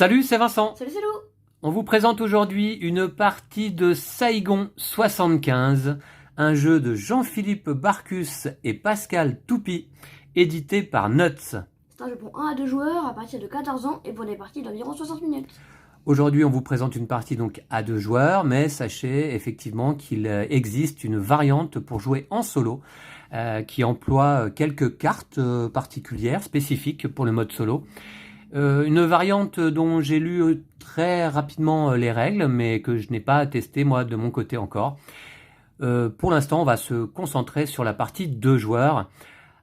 Salut, c'est Vincent. Salut, c'est Lou. On vous présente aujourd'hui une partie de Saigon 75, un jeu de Jean-Philippe Barcus et Pascal Toupy, édité par Nuts. C'est un jeu pour 1 à 2 joueurs à partir de 14 ans et pour des parties d'environ 60 minutes. Aujourd'hui, on vous présente une partie donc à 2 joueurs, mais sachez effectivement qu'il existe une variante pour jouer en solo qui emploie quelques cartes particulières, spécifiques pour le mode solo. Une variante dont j'ai lu très rapidement les règles, mais que je n'ai pas testé moi de mon côté encore. Pour l'instant, on va se concentrer sur la partie 2 joueurs.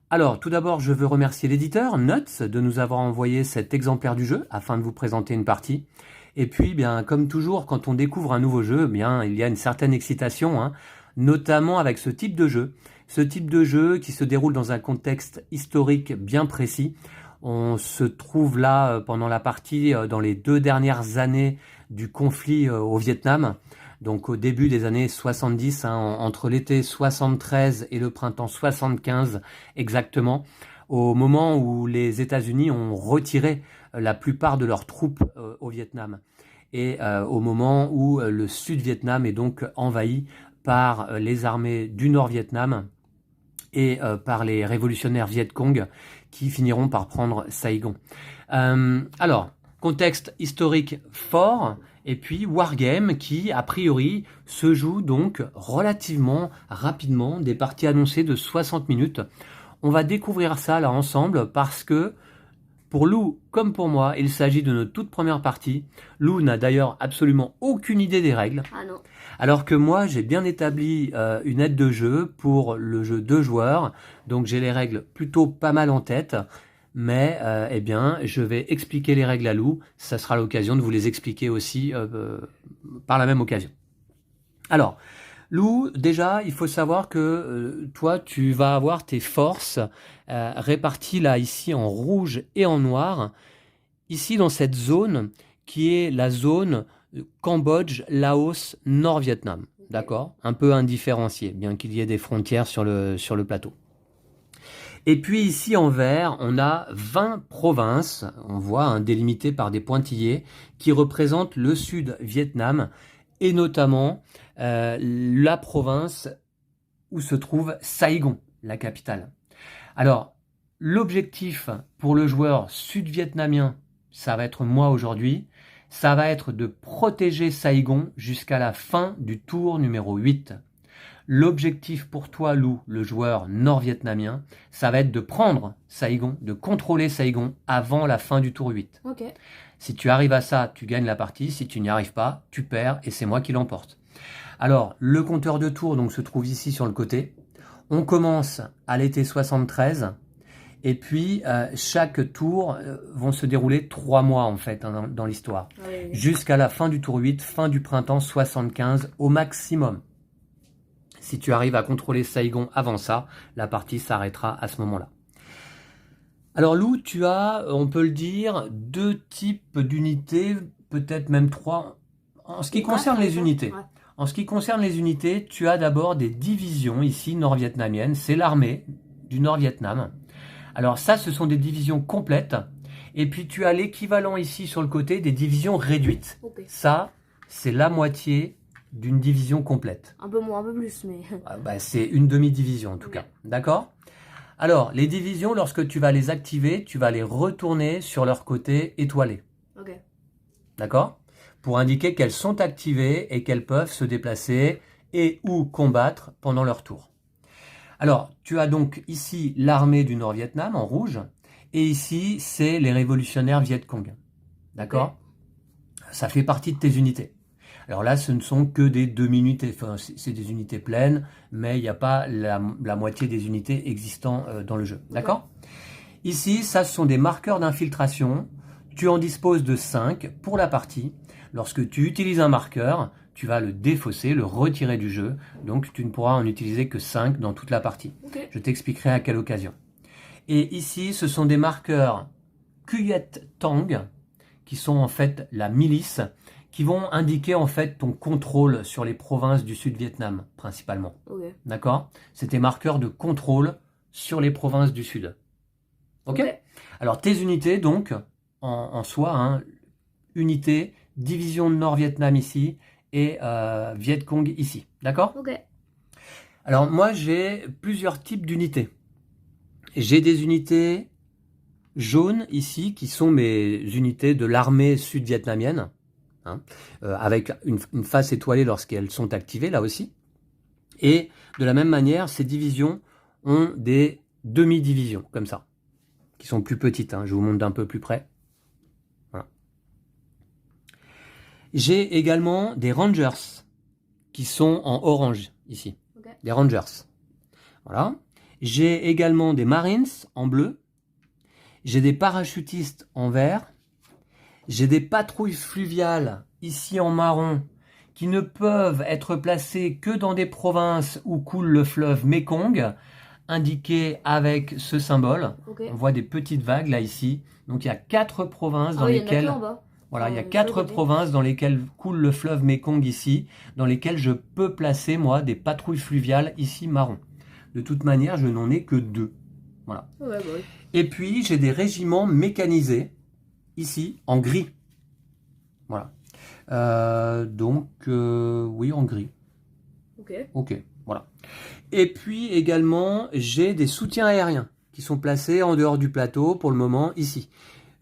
Alors, tout d'abord, je veux remercier l'éditeur, Nuts, de nous avoir envoyé cet exemplaire du jeu afin de vous présenter une partie. Et puis, bien, comme toujours, quand on découvre un nouveau jeu, bien, il y a une certaine excitation, notamment avec ce type de jeu. Ce type de jeu qui se déroule dans un contexte historique bien précis. On se trouve là pendant la partie dans les 2 dernières années du conflit au Vietnam. Donc au début des années 70, entre l'été 73 et le printemps 75 exactement, au moment où les États-Unis ont retiré la plupart de leurs troupes au Vietnam. Et au moment où le Sud-Vietnam est donc envahi par les armées du Nord-Vietnam et par les révolutionnaires Viet Cong qui finiront par prendre Saigon. Alors, contexte historique fort, et puis Wargame qui, a priori, se joue donc relativement rapidement, des parties annoncées de 60 minutes. On va découvrir ça là ensemble parce que pour Lou comme pour moi, il s'agit de notre toute première partie. Lou n'a d'ailleurs absolument aucune idée des règles. Ah non. Alors que moi, j'ai bien établi une aide de jeu pour le jeu 2 joueurs. Donc j'ai les règles plutôt pas mal en tête. Mais eh bien, je vais expliquer les règles à Lou. Ça sera l'occasion de vous les expliquer aussi par la même occasion. Alors, Lou, déjà, il faut savoir que toi, tu vas avoir tes forces réparties là, ici, en rouge et en noir. Ici, dans cette zone, qui est la zone Cambodge, Laos, Nord-Vietnam. D'accord? Un peu indifférencié, bien qu'il y ait des frontières sur le plateau. Et puis ici en vert, on a 20 provinces, on voit délimitées par des pointillés, qui représentent le Sud-Vietnam, et notamment la province où se trouve Saigon, la capitale. Alors, l'objectif pour le joueur sud-vietnamien, ça va être moi aujourd'hui, ça va être de protéger Saigon jusqu'à la fin du tour numéro 8. L'objectif pour toi, Lou, le joueur nord-vietnamien, ça va être de prendre Saigon, de contrôler Saigon avant la fin du tour 8. Ok. Si tu arrives à ça, tu gagnes la partie. Si tu n'y arrives pas, tu perds et c'est moi qui l'emporte. Alors, le compteur de tours donc, se trouve ici sur le côté. On commence à l'été 73 et puis chaque tour vont se dérouler 3 mois en fait dans l'histoire. Oui. Jusqu'à la fin du tour 8, fin du printemps 75 au maximum. Si tu arrives à contrôler Saigon avant ça, la partie s'arrêtera à ce moment-là. Alors Lou, tu as, on peut le dire, 2 types d'unités, peut-être même 3, en ce qui concerne les unités. Ouais. En ce qui concerne les unités, tu as d'abord des divisions ici nord-vietnamiennes, c'est l'armée du Nord-Vietnam. Alors ça, ce sont des divisions complètes, et puis tu as l'équivalent ici sur le côté des divisions réduites. Ok. Ça, c'est la moitié d'une division complète. Un peu moins, un peu plus, mais... C'est une demi-division en tout cas, d'accord? Alors, les divisions, lorsque tu vas les activer, tu vas les retourner sur leur côté étoilé. Ok. D'accord? Pour indiquer qu'elles sont activées et qu'elles peuvent se déplacer et ou combattre pendant leur tour. Alors, tu as donc ici l'armée du Nord-Vietnam en rouge et ici, c'est les révolutionnaires Viet Cong. D'accord? Ça fait partie de tes unités. Alors là, ce ne sont que des demi-unités, enfin, c'est des unités pleines, mais il n'y a pas la moitié des unités existant dans le jeu. D'accord? Ici, ça, ce sont des marqueurs d'infiltration. Tu en disposes de 5 pour la partie. Lorsque tu utilises un marqueur, tu vas le défausser, le retirer du jeu. Donc, tu ne pourras en utiliser que 5 dans toute la partie. Okay. Je t'expliquerai à quelle occasion. Et ici, ce sont des marqueurs Cuyet Tang, qui sont en fait la milice, qui vont indiquer en fait ton contrôle sur les provinces du Sud-Vietnam, principalement. Okay. D'accord? C'est tes marqueurs de contrôle sur les provinces du Sud. Ok? Alors, tes unités, donc, en soi, unités, division de Nord-Vietnam ici et Viet Cong ici. D'accord? Ok. Alors moi j'ai plusieurs types d'unités. J'ai des unités jaunes ici qui sont mes unités de l'armée sud-vietnamienne, hein, avec une face étoilée lorsqu'elles sont activées là aussi. Et de la même manière, ces divisions ont des demi-divisions comme ça, qui sont plus petites, hein. Je vous montre d'un peu plus près. Voilà. J'ai également des Rangers qui sont en orange ici. Okay. Des Rangers. Voilà. J'ai également des Marines en bleu. J'ai des parachutistes en vert. J'ai des patrouilles fluviales ici en marron qui ne peuvent être placées que dans des provinces où coule le fleuve Mekong, indiqué avec ce symbole. Okay. On voit des petites vagues là ici. Donc il y a 4 provinces dans lesquelles... Voilà, il y a 4 provinces dans lesquelles coule le fleuve Mekong ici, dans lesquelles je peux placer, moi, des patrouilles fluviales ici marron. De toute manière, je n'en ai que 2. Voilà. Ouais, bah oui. Et puis, j'ai des régiments mécanisés, ici, en gris. Voilà. Oui, en gris. Ok, voilà. Et puis, également, j'ai des soutiens aériens qui sont placés en dehors du plateau, pour le moment, ici.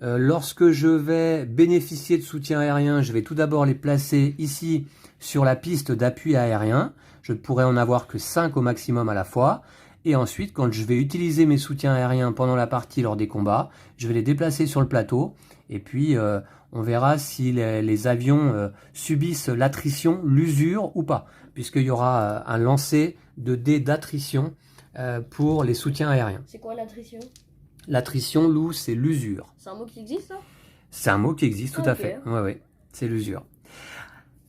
Lorsque je vais bénéficier de soutien aérien, je vais tout d'abord les placer ici sur la piste d'appui aérien. Je ne pourrai en avoir que 5 au maximum à la fois. Et ensuite, quand je vais utiliser mes soutiens aériens pendant la partie lors des combats, je vais les déplacer sur le plateau. Et puis, on verra si les avions subissent l'attrition, l'usure ou pas. Puisqu'il y aura un lancer de dés d'attrition pour les soutiens aériens. C'est quoi l'attrition ? L'attrition, Lou, c'est l'usure. C'est un mot qui existe, ça ? C'est un mot qui existe, tout à fait. Oui, c'est l'usure.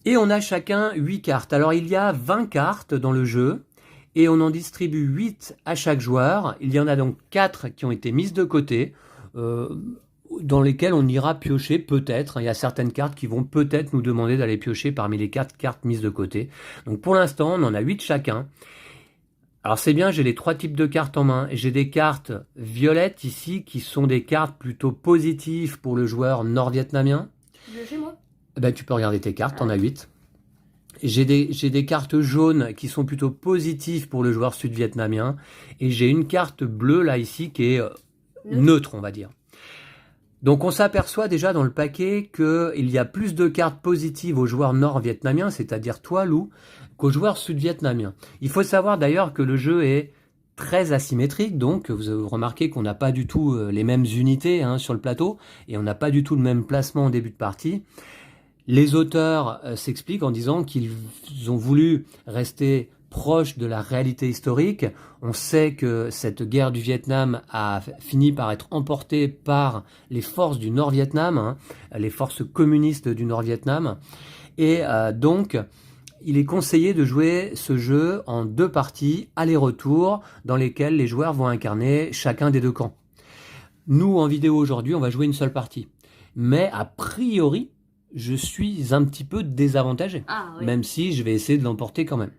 Et on a chacun 8 cartes. Alors, il y a 20 cartes dans le jeu et on en distribue 8 à chaque joueur. Il y en a donc 4 qui ont été mises de côté, dans lesquelles on ira piocher peut-être. Il y a certaines cartes qui vont peut-être nous demander d'aller piocher parmi les 4 cartes mises de côté. Donc, pour l'instant, on en a 8 chacun. Alors c'est bien, j'ai les 3 types de cartes en main. J'ai des cartes violettes ici, qui sont des cartes plutôt positives pour le joueur nord-vietnamien. Chez moi. Ben, tu peux regarder tes cartes, t'en as 8. J'ai des cartes jaunes qui sont plutôt positives pour le joueur sud-vietnamien. Et j'ai une carte bleue là ici qui est neutre, on va dire. Donc on s'aperçoit déjà dans le paquet qu'il y a plus de cartes positives aux joueurs nord-vietnamiens, c'est-à-dire toi, Lou, qu'aux joueurs sud-vietnamiens. Il faut savoir d'ailleurs que le jeu est très asymétrique, donc vous avez remarqué qu'on n'a pas du tout les mêmes unités sur le plateau, et on n'a pas du tout le même placement au début de partie. Les auteurs s'expliquent en disant qu'ils ont voulu rester proche de la réalité historique. On sait que cette guerre du Vietnam a fini par être emportée par les forces du Nord-Vietnam, les forces communistes du Nord-Vietnam, et donc il est conseillé de jouer ce jeu en 2 parties, aller-retour, dans lesquelles les joueurs vont incarner chacun des 2 camps. Nous, en vidéo aujourd'hui, on va jouer une seule partie. Mais a priori, je suis un petit peu désavantagé, même si je vais essayer de l'emporter quand même.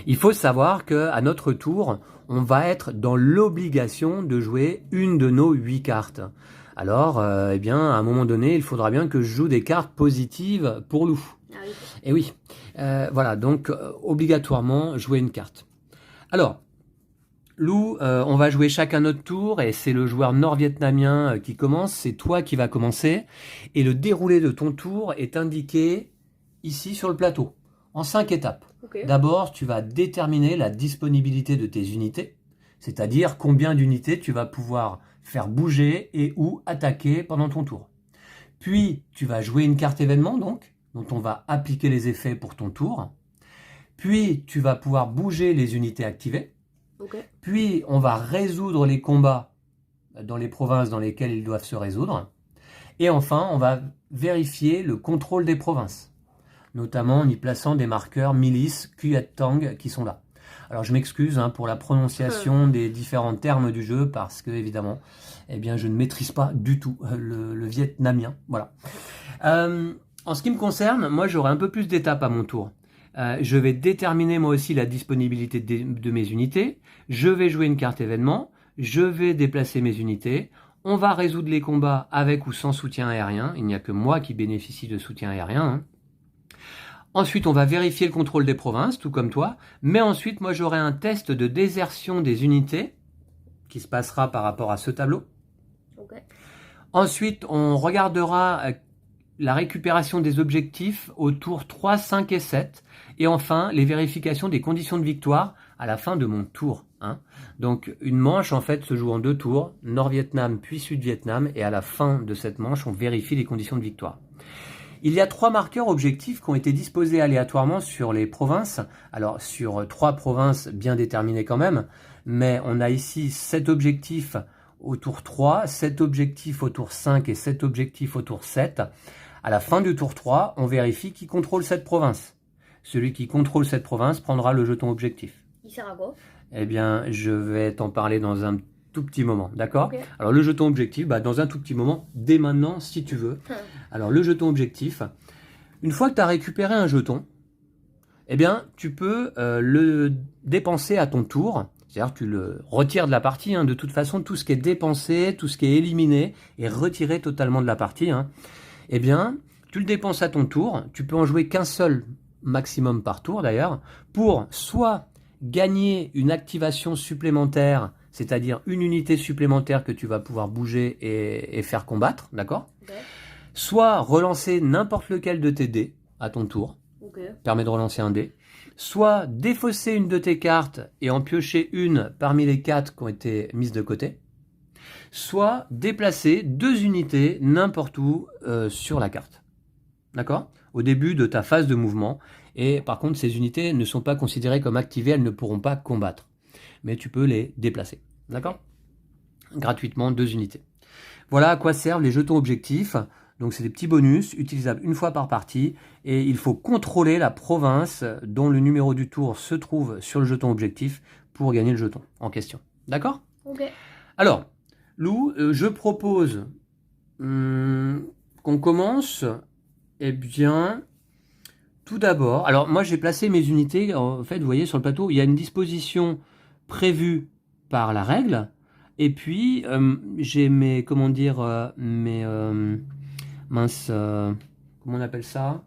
Il faut savoir qu'à notre tour, on va être dans l'obligation de jouer une de nos 8 cartes. Alors, eh bien, à un moment donné, il faudra bien que je joue des cartes positives pour Lou. Et oui, voilà, donc obligatoirement jouer une carte. Alors, Lou, on va jouer chacun notre tour et c'est le joueur nord-vietnamien qui commence, c'est toi qui vas commencer. Et le déroulé de ton tour est indiqué ici sur le plateau, en 5 étapes. Okay. D'abord, tu vas déterminer la disponibilité de tes unités, c'est-à-dire combien d'unités tu vas pouvoir faire bouger et ou attaquer pendant ton tour. Puis, tu vas jouer une carte événement, donc, dont on va appliquer les effets pour ton tour. Puis, tu vas pouvoir bouger les unités activées. Okay. Puis, on va résoudre les combats dans les provinces dans lesquelles ils doivent se résoudre. Et enfin, on va vérifier le contrôle des provinces, notamment en y plaçant des marqueurs milices, Cuat Tang qui sont là. Alors je m'excuse pour la prononciation des différents termes du jeu parce que évidemment, eh bien, je ne maîtrise pas du tout le vietnamien. Voilà. En ce qui me concerne, moi j'aurai un peu plus d'étapes à mon tour. Je vais déterminer moi aussi la disponibilité de mes unités. Je vais jouer une carte événement. Je vais déplacer mes unités. On va résoudre les combats avec ou sans soutien aérien. Il n'y a que moi qui bénéficie de soutien aérien. Hein. Ensuite, on va vérifier le contrôle des provinces, tout comme toi. Mais ensuite, moi, j'aurai un test de désertion des unités qui se passera par rapport à ce tableau. Ok. Ensuite, on regardera la récupération des objectifs au tour 3, 5 et 7. Et enfin, les vérifications des conditions de victoire à la fin de mon tour. Hein. Donc, une manche, en fait, se joue en 2 tours, Nord-Vietnam puis Sud-Vietnam. Et à la fin de cette manche, on vérifie les conditions de victoire. Il y a 3 marqueurs objectifs qui ont été disposés aléatoirement sur les provinces. Alors, sur 3 provinces bien déterminées quand même. Mais on a ici 7 objectifs au tour 3, 7 objectifs au tour 5 et 7 objectifs au tour 7. À la fin du tour 3, on vérifie qui contrôle cette province. Celui qui contrôle cette province prendra le jeton objectif. Il sert à quoi? Eh bien, je vais t'en parler dans un tout petit moment, d'accord? Okay. Alors, le jeton objectif, dans un tout petit moment, dès maintenant, si tu veux. Alors, le jeton objectif, une fois que tu as récupéré un jeton, eh bien, tu peux le dépenser à ton tour. C'est-à-dire tu le retires de la partie. Hein. De toute façon, tout ce qui est dépensé, tout ce qui est éliminé est retiré totalement de la partie. Hein. Eh bien, tu le dépenses à ton tour. Tu peux en jouer qu'un seul maximum par tour d'ailleurs, pour soit gagner une activation supplémentaire, c'est-à-dire une unité supplémentaire que tu vas pouvoir bouger et faire combattre, d'accord? Okay. Soit relancer n'importe lequel de tes dés à ton tour, okay. Permet de relancer un dé. Soit défausser une de tes cartes et en piocher une parmi les 4 qui ont été mises de côté. Soit déplacer 2 unités n'importe où sur la carte. D'accord? Au début de ta phase de mouvement. Et par contre, ces unités ne sont pas considérées comme activées, elles ne pourront pas combattre. Mais tu peux les déplacer. D'accord? Gratuitement, 2 unités. Voilà à quoi servent les jetons objectifs. Donc c'est des petits bonus utilisables une fois par partie. Et il faut contrôler la province dont le numéro du tour se trouve sur le jeton objectif pour gagner le jeton en question. D'accord? Ok. Alors, Lou, je propose qu'on commence, eh bien, tout d'abord. Alors moi j'ai placé mes unités, en fait vous voyez sur le plateau, il y a une disposition prévue par la règle. Et puis j'ai mes, comment dire, comment on appelle ça?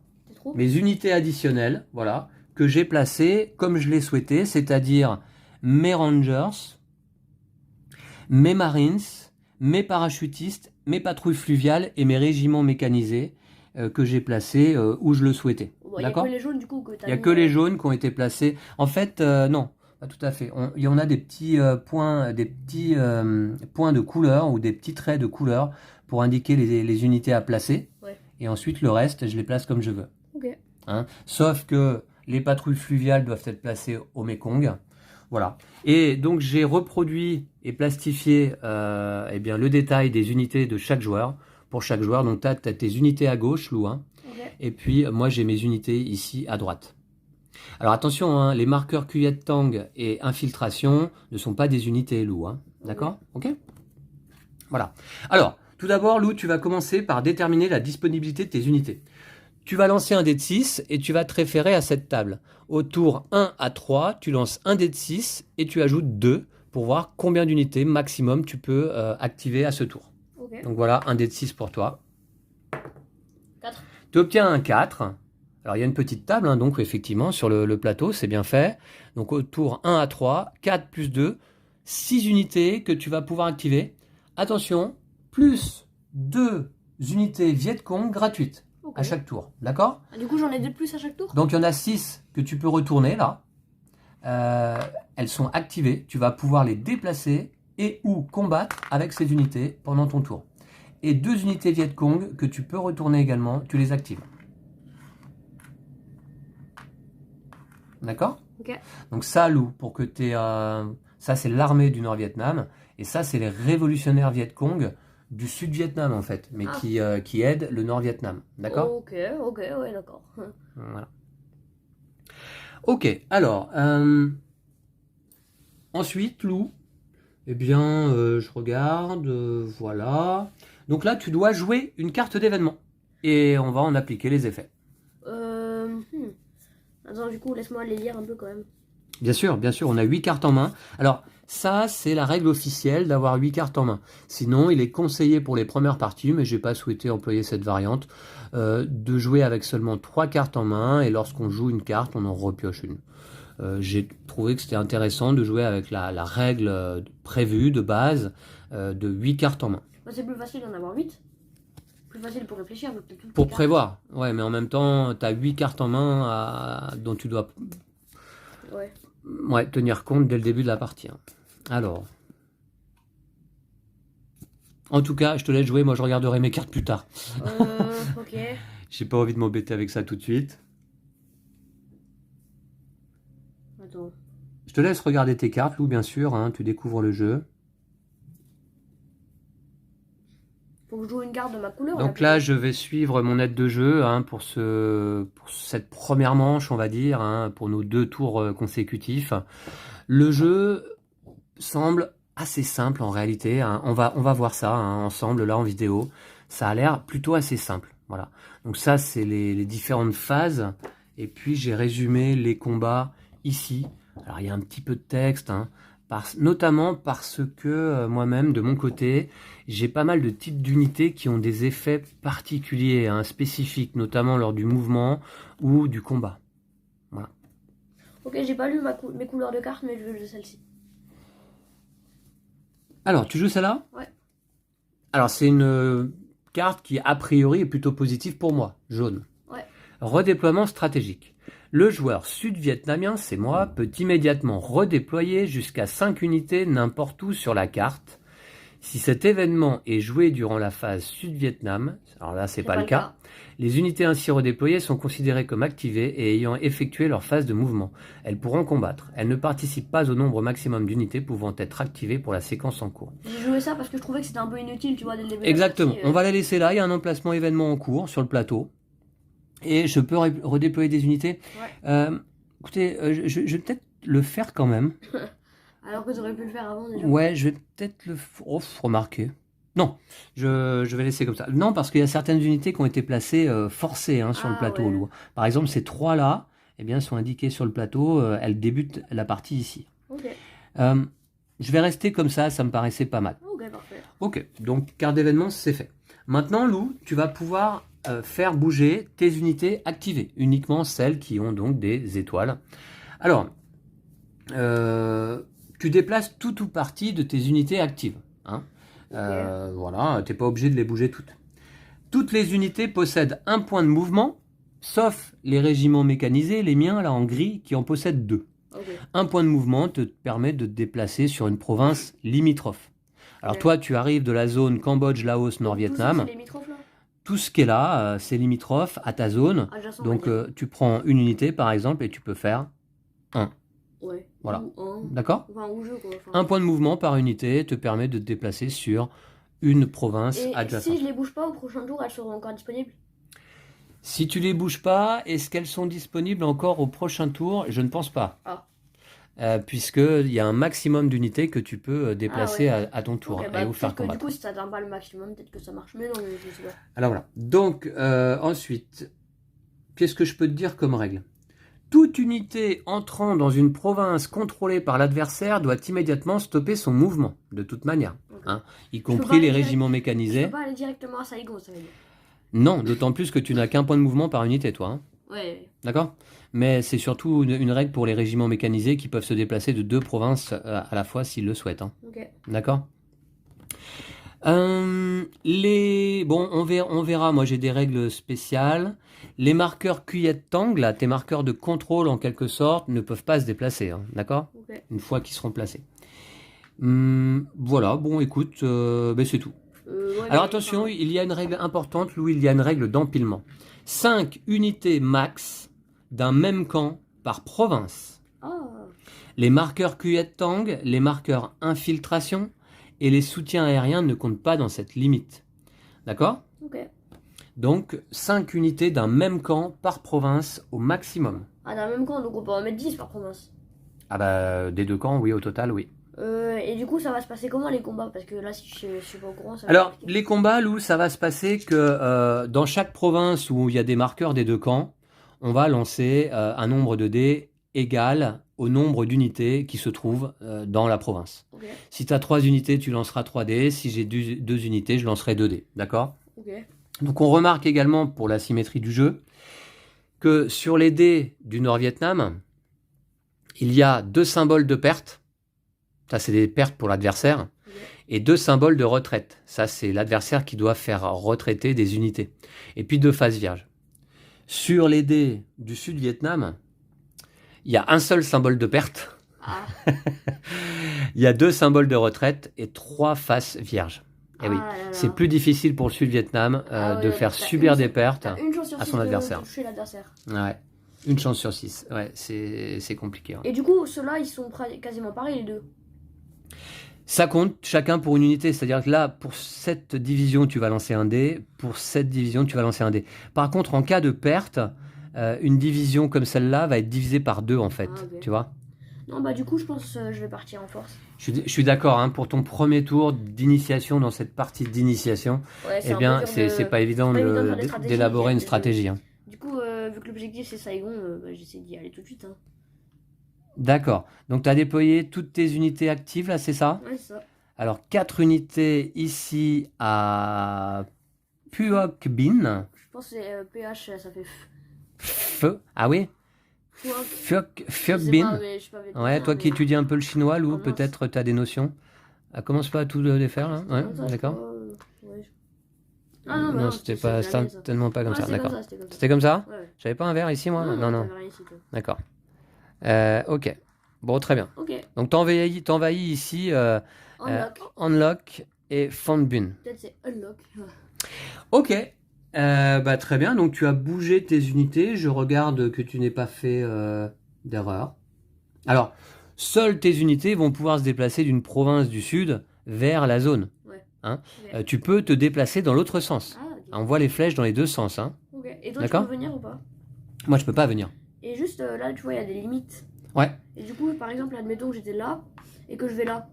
Mes unités additionnelles, voilà, que j'ai placées comme je l'ai souhaité, c'est-à-dire mes rangers, mes marines, mes parachutistes, mes patrouilles fluviales et mes régiments mécanisés que j'ai placés où je le souhaitais. Il n'y a que les jaunes du coup que tu as. Il n'y a que les jaunes qui ont été placés. En fait, non, pas tout à fait. Il y en a des petits points de couleur ou des petits traits de couleur pour indiquer les unités à placer. Ouais. Et ensuite, le reste, je les place comme je veux. Okay. Hein? Sauf que les patrouilles fluviales doivent être placées au Mekong. Voilà. Et donc, j'ai reproduit et plastifié eh bien, le détail des unités de chaque joueur. Pour chaque joueur, donc tu as tes unités à gauche, Lou. Hein? Okay. Et puis, moi, j'ai mes unités ici à droite. Alors, attention, hein, les marqueurs cueillette tang et infiltration ne sont pas des unités, Lou. Hein? D'accord? Ok. Voilà. Alors, tout d'abord, Lou, tu vas commencer par déterminer la disponibilité de tes unités. Tu vas lancer un dé de 6 et tu vas te référer à cette table. Au tour 1 à 3, tu lances un dé de 6 et tu ajoutes 2 pour voir combien d'unités maximum tu peux activer à ce tour. Okay. Donc voilà, un dé de 6 pour toi. 4. Tu obtiens un 4. Alors il y a une petite table, hein, donc effectivement, sur le plateau, c'est bien fait. Donc au tour 1 à 3, 4 plus 2, 6 unités que tu vas pouvoir activer. Attention, plus 2 unités Vietcong gratuites. Okay. À chaque tour, d'accord? Du coup, j'en ai 2 de plus à chaque tour? Donc, il y en a 6 que tu peux retourner, là. Elles sont activées. Tu vas pouvoir les déplacer et ou combattre avec ces unités pendant ton tour. Et 2 unités Vietcong que tu peux retourner également, tu les actives. D'accord? Ok. Donc, ça, Lou, pour que tu aies... ça, c'est l'armée du Nord-Vietnam. Et ça, c'est les révolutionnaires Vietcong du Sud-Vietnam en fait, mais qui aide le Nord-Vietnam, d'accord? Ok, ouais, d'accord. Voilà. Ok, alors, ensuite, Lou, eh bien, je regarde, voilà. Donc là, tu dois jouer une carte d'événement, et on va en appliquer les effets. Attends, du coup, laisse-moi les lire un peu quand même. Bien sûr, on a 8 cartes en main. Alors, ça, c'est la règle officielle d'avoir 8 cartes en main. Sinon, il est conseillé pour les premières parties, mais j'ai pas souhaité employer cette variante, de jouer avec seulement 3 cartes en main, et lorsqu'on joue une carte, on en repioche une. J'ai trouvé que c'était intéressant de jouer avec la règle prévue de base de 8 cartes en main. Bah, c'est plus facile d'en avoir 8. Plus facile pour réfléchir. Pour prévoir, ouais, mais en même temps, tu as 8 cartes en main dont tu dois tenir compte dès le début de la partie. Hein. Alors, en tout cas, je te laisse jouer, moi je regarderai mes cartes plus tard. Ok. J'ai pas envie de m'embêter avec ça tout de suite. Attends. Je te laisse regarder tes cartes, Lou, bien sûr, hein, tu découvres le jeu. Faut que je joue une carte de ma couleur. Donc là, je vais suivre mon aide de jeu hein, pour cette première manche, on va dire, hein, pour nos 2 tours consécutifs. Le jeu semble assez simple en réalité. Hein. On va voir ça hein, ensemble là en vidéo. Ça a l'air plutôt assez simple. Voilà. Donc ça, c'est les différentes phases. Et puis j'ai résumé les combats ici. Alors il y a un petit peu de texte, hein, notamment parce que moi-même, de mon côté, j'ai pas mal de types d'unités qui ont des effets particuliers, hein, spécifiques, notamment lors du mouvement ou du combat. Voilà. Ok, j'ai pas lu mes couleurs de cartes, mais je vais jouer celle-ci. Alors, tu joues celle-là? Ouais. Alors, c'est une carte qui, a priori, est plutôt positive pour moi, jaune. Ouais. Redéploiement stratégique. Le joueur sud-vietnamien, c'est moi, peut immédiatement redéployer jusqu'à 5 unités n'importe où sur la carte. Si cet événement est joué durant la phase Sud-Vietnam, alors là c'est pas le cas, les unités ainsi redéployées sont considérées comme activées et ayant effectué leur phase de mouvement. Elles pourront combattre. Elles ne participent pas au nombre maximum d'unités pouvant être activées pour la séquence en cours. J'ai joué ça parce que je trouvais que c'était un peu inutile, tu vois, dès le début. Exactement. On va la laisser là, il y a un emplacement événement en cours sur le plateau. Et je peux redéployer des unités. Ouais. Écoutez, je vais peut-être le faire quand même. Alors que tu aurais pu le faire avant déjà. Ouais, je vais peut-être le remarquer. Non, je vais laisser comme ça. Non, parce qu'il y a certaines unités qui ont été placées forcées hein, sur le plateau. Ouais. Par exemple, ces 3 là, eh bien, sont indiquées sur le plateau. Elles débutent la partie ici. Ok. Je vais rester comme ça me paraissait pas mal. Ok, parfait. Ok, donc carte d'événement, c'est fait. Maintenant, Lou, tu vas pouvoir faire bouger tes unités activées, uniquement celles qui ont donc des étoiles. Alors, tu déplaces tout ou partie de tes unités actives. Hein. Okay. Voilà, tu n'es pas obligé de les bouger toutes. Toutes les unités possèdent un point de mouvement, sauf les régiments mécanisés, les miens là en gris, qui en possèdent 2. Okay. Un point de mouvement te permet de te déplacer sur une province limitrophe. Alors toi, tu arrives de la zone Cambodge, Laos, Nord-Vietnam. Tout ce qui est là, c'est limitrophe à ta zone. Donc tu prends une unité par exemple et tu peux faire 1. Ouais. Voilà. D'accord ? Enfin, un point de mouvement par unité te permet de te déplacer sur une province adjacente. Et si je les bouge pas au prochain tour, elles seront encore disponibles ? Si tu les bouges pas, est-ce qu'elles sont disponibles encore au prochain tour ? Je ne pense pas. Ah. Puisqu'il y a un maximum d'unités que tu peux déplacer à ton tour et vous faire combattre. Du coup, si ça n'atteint pas le maximum, peut-être que ça marche. Mais non, je sais pas. Alors voilà. Donc, ensuite, qu'est-ce que je peux te dire comme règle ? Toute unité entrant dans une province contrôlée par l'adversaire doit immédiatement stopper son mouvement, de toute manière, hein, y compris les régiments mécanisés. Je peux pas aller directement à Saigon, ça veut dire. Non, d'autant plus que tu n'as qu'un point de mouvement par unité, toi. Hein. Ouais. D'accord ? Mais c'est surtout une règle pour les régiments mécanisés qui peuvent se déplacer de 2 provinces à la fois s'ils le souhaitent. Hein. Ok. D'accord ? Bon, on verra. Moi, j'ai des règles spéciales. Les marqueurs cueillette tang, là, tes marqueurs de contrôle en quelque sorte, ne peuvent pas se déplacer. Hein, d'accord ? Okay. Une fois qu'ils seront placés. Voilà. Bon, écoute, c'est tout. Alors attention, il y a une règle importante, Lou, il y a une règle d'empilement. 5 unités max d'un même camp par province. Oh. Les marqueurs cueillette tang, les marqueurs infiltration et les soutiens aériens ne comptent pas dans cette limite. D'accord ? Ok. Donc 5 unités d'un même camp par province au maximum. Ah, d'un même camp, donc on peut en mettre 10 par province. Ah bah des 2 camps, oui, au total, oui. Et du coup, ça va se passer comment les combats ? Parce que là, si je suis pas au courant, ça va. Alors, les combats, Lou, ça va se passer que dans chaque province où il y a des marqueurs des 2 camps, on va lancer un nombre de dés égal au nombre d'unités qui se trouvent dans la province. Ok. Si tu as 3 unités, tu lanceras 3 dés. Si j'ai 2 unités, je lancerai 2 dés. D'accord? Ok. Donc on remarque également, pour la symétrie du jeu, que sur les dés du Nord-Vietnam, il y a 2 symboles de perte. Ça, c'est des pertes pour l'adversaire. Ok. Et 2 symboles de retraite. Ça, c'est l'adversaire qui doit faire retraiter des unités. Et puis 2 faces vierges. Sur les dés du Sud-Vietnam, il y a un seul symbole de perte. Ah. Il y a 2 symboles de retraite et 3 faces vierges. Et oui, Ah là là. c'est plus difficile pour le Sud-Vietnam Ah ouais, de ouais, faire t'as subir une des chance- pertes T'as une chance sur à 6 son de adversaire. toucher l'adversaire. Ouais. Une chance sur 6. Ouais, c'est compliqué. Hein. Et du coup, ceux-là, ils sont quasiment pareils, les deux. Ça compte chacun pour une unité. C'est-à-dire que là, pour cette division, tu vas lancer un dé. Pour cette division, tu vas lancer un dé. Par contre, en cas de perte, une division comme celle-là va être divisée par 2 en fait. Ah, ok. Tu vois? Non, bah du coup, je pense que je vais partir en force. Je suis d'accord, hein, pour ton premier tour d'initiation dans cette partie d'initiation, Ouais, eh un bien, peu dur de- c'est pas évident c'est pas évident de faire des stratégies, d'élaborer une de- stratégie. Hein. Du coup, vu que l'objectif c'est Saigon, bah, j'essaie d'y aller tout de suite. Hein. D'accord. Donc, tu as déployé toutes tes unités actives, là, c'est ça? Ouais, c'est ça. Alors, 4 unités ici à Phuoc Bin. Je pense que c'est PH, ça fait Feu. Ah oui? Phuoc Je sais Bin. pas, mais je sais pas vietnamien, Ouais, toi qui mais- étudies un peu le chinois, Lou, Oh, mince. peut-être tu as des notions. Ah, commence pas à tout les faire, là. Ouais, Comme ça, je d'accord. crois, ouais, Ah non, bah Non, c'était pas c'est jamais ça. certainement pas comme Ouais, ça, c'est comme d'accord. ça, c'était comme ça. C'était comme ça? Ouais, ouais. J'avais pas un verre ici, moi? Non, non. t'avais rien ici, toi. D'accord. Ok. Bon, très bien. Ok, Donc, t'envahis ici unlock. Unlock et Fonbun. Peut-être c'est unlock. Ok. Bah, très bien. Donc, tu as bougé tes unités. Je regarde que tu n'aies pas fait d'erreur. Alors, seules tes unités vont pouvoir se déplacer d'une province du sud vers la zone. Ouais. Hein Ok. Tu peux te déplacer dans l'autre sens. Ah, ok. On voit les flèches dans les 2 sens. Hein. Ok. Et toi, tu D'accord. peux venir ou pas? Moi, je peux pas venir. Et juste là, tu vois, il y a des limites. Ouais. Et du coup, par exemple, admettons que j'étais là et que je vais là.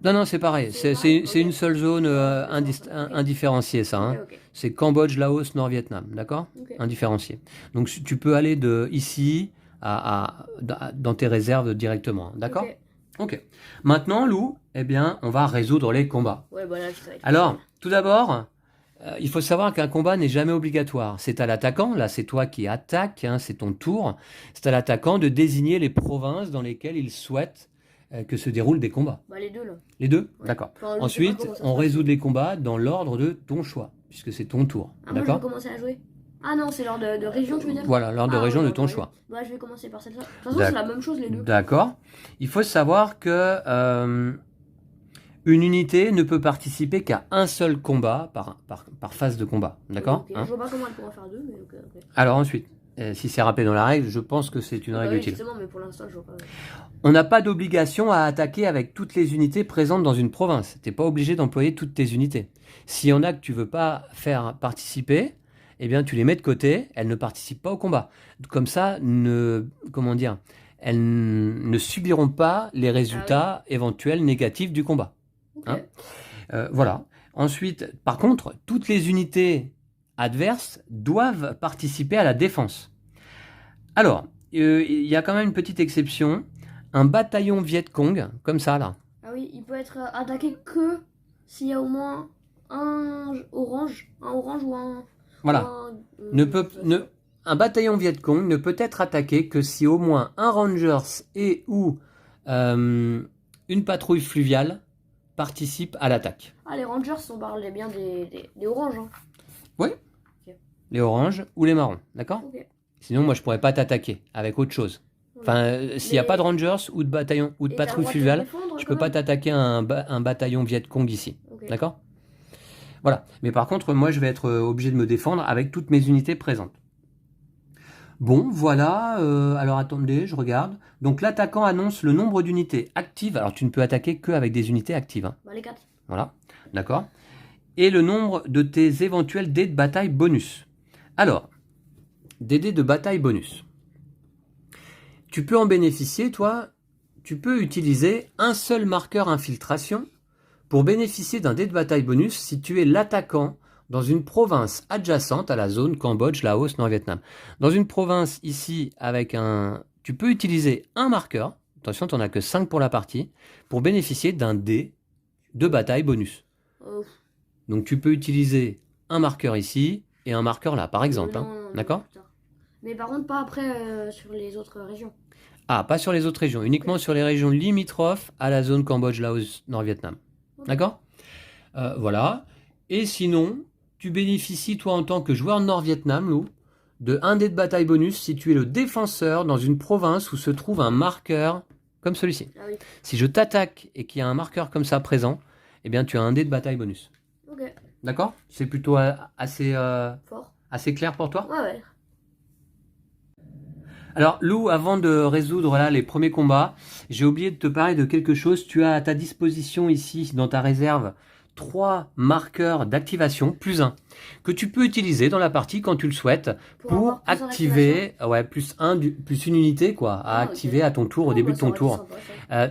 Non, non, c'est pareil. C'est C'est pareil, ok. une seule zone Ok. indifférenciée, ça. Hein. Ok, ok. C'est Cambodge, Laos, Nord-Vietnam. D'accord? Ok. Indifférencié. Donc, tu peux aller de ici dans tes réserves directement. Hein. D'accord? Ok. Ok. Maintenant, Lou, eh bien, on va résoudre les combats. Ouais, bah là, ça va être Alors, facile. tout d'abord, il faut savoir qu'un combat n'est jamais obligatoire. C'est à l'attaquant, là c'est toi qui attaques, hein, c'est ton tour, c'est à l'attaquant de désigner les provinces dans lesquelles il souhaite que se déroulent des combats. Bah, les deux là. Les deux? Ouais. D'accord. Enfin, je sais pas Ensuite, comment ça se on passe. résout les combats dans l'ordre de ton choix, puisque c'est ton tour. Ah, moi, je vais D'accord? commencer à jouer. Ah non, c'est l'ordre de région, tu veux dire? Voilà, l'ordre de Ah, région ouais, de ton ouais. choix. Bah, je vais commencer par celle-là. De toute façon, c'est la même chose, les deux. D'accord. Il faut savoir que une unité ne peut participer qu'à un seul combat par phase de combat. D'accord? Ok. Hein? Je vois pas comment elle pourra faire deux, mais ok. Alors ensuite, si c'est rappelé dans la règle, je pense que c'est une Bah règle oui, utile. justement, mais pour l'instant, je vois pas. On n'a pas d'obligation à attaquer avec toutes les unités présentes dans une province. Tu n'es pas obligé d'employer toutes tes unités. S'il y en a que tu veux pas faire participer, eh bien tu les mets de côté, elles ne participent pas au combat. Comme ça, elles ne subiront pas les résultats éventuels négatifs du combat. Ok. Hein? Voilà. Ensuite, par contre, toutes les unités adverses doivent participer à la défense. Alors, il y a quand même une petite exception. Un bataillon Viet Cong, comme ça là. Ah oui, il peut être attaqué que s'il y a au moins un orange ou un. Voilà. ou un, Un bataillon Viet Cong ne peut être attaqué que si au moins un Rangers et ou une patrouille fluviale participent à l'attaque. Ah, les Rangers, on parlait bien des oranges. Hein. Oui. Ok. Les oranges ou les marrons, d'accord? Ok. Sinon, moi, je pourrais pas t'attaquer avec autre chose. Enfin, s'il n'y a Mais- pas de Rangers ou de bataillon ou de Et t'as le patrouille droit de te fluviale, défendre, je quand peux pas même t'attaquer un bataillon Viet Cong ici. Ok. D'accord? Voilà. Mais par contre, moi, je vais être obligé de me défendre avec toutes mes unités présentes. Bon, voilà. Alors, attendez, je regarde. Donc, l'attaquant annonce le nombre d'unités actives. Alors, tu ne peux attaquer qu'avec des unités actives. Hein. Bah, les 4. Voilà. D'accord? Et le nombre de tes éventuels dés de bataille bonus. Alors, des dés de bataille bonus. Tu peux en bénéficier, toi. Tu peux utiliser un seul marqueur infiltration pour bénéficier d'un dé de bataille bonus si tu es l'attaquant dans une province adjacente à la zone Cambodge, Laos, Nord-Vietnam. Dans une province ici avec un... Tu peux utiliser un marqueur, attention, tu n'en as que 5 pour la partie, pour bénéficier d'un dé de bataille bonus. Oh, Donc tu peux utiliser un marqueur ici et un marqueur là, par exemple. non, Hein. non, D'accord? plus tard. Mais par contre, pas après sur les autres régions. Ah, pas sur les autres régions, uniquement sur les régions limitrophes à la zone Cambodge, Laos, Nord-Vietnam. Ok. D'accord? Voilà. Et sinon, tu bénéficies, toi, en tant que joueur Nord-Vietnam, Lou, de 1 dé de bataille bonus si tu es le défenseur dans une province où se trouve un marqueur comme celui-ci. Ah oui. Si je t'attaque et qu'il y a un marqueur comme ça présent, eh bien, tu as un dé de bataille bonus. Ok. D'accord? C'est plutôt assez Fort. clair pour toi? Ouais, ouais. Alors, Lou, avant de résoudre là, les premiers combats, j'ai oublié de te parler de quelque chose. Tu as à ta disposition ici, dans ta réserve, 3 marqueurs d'activation, plus 1, que tu peux utiliser dans la partie quand tu le souhaites, pour avoir plus activer, plus une unité quoi, à activer à ton tour, au début de ton tour.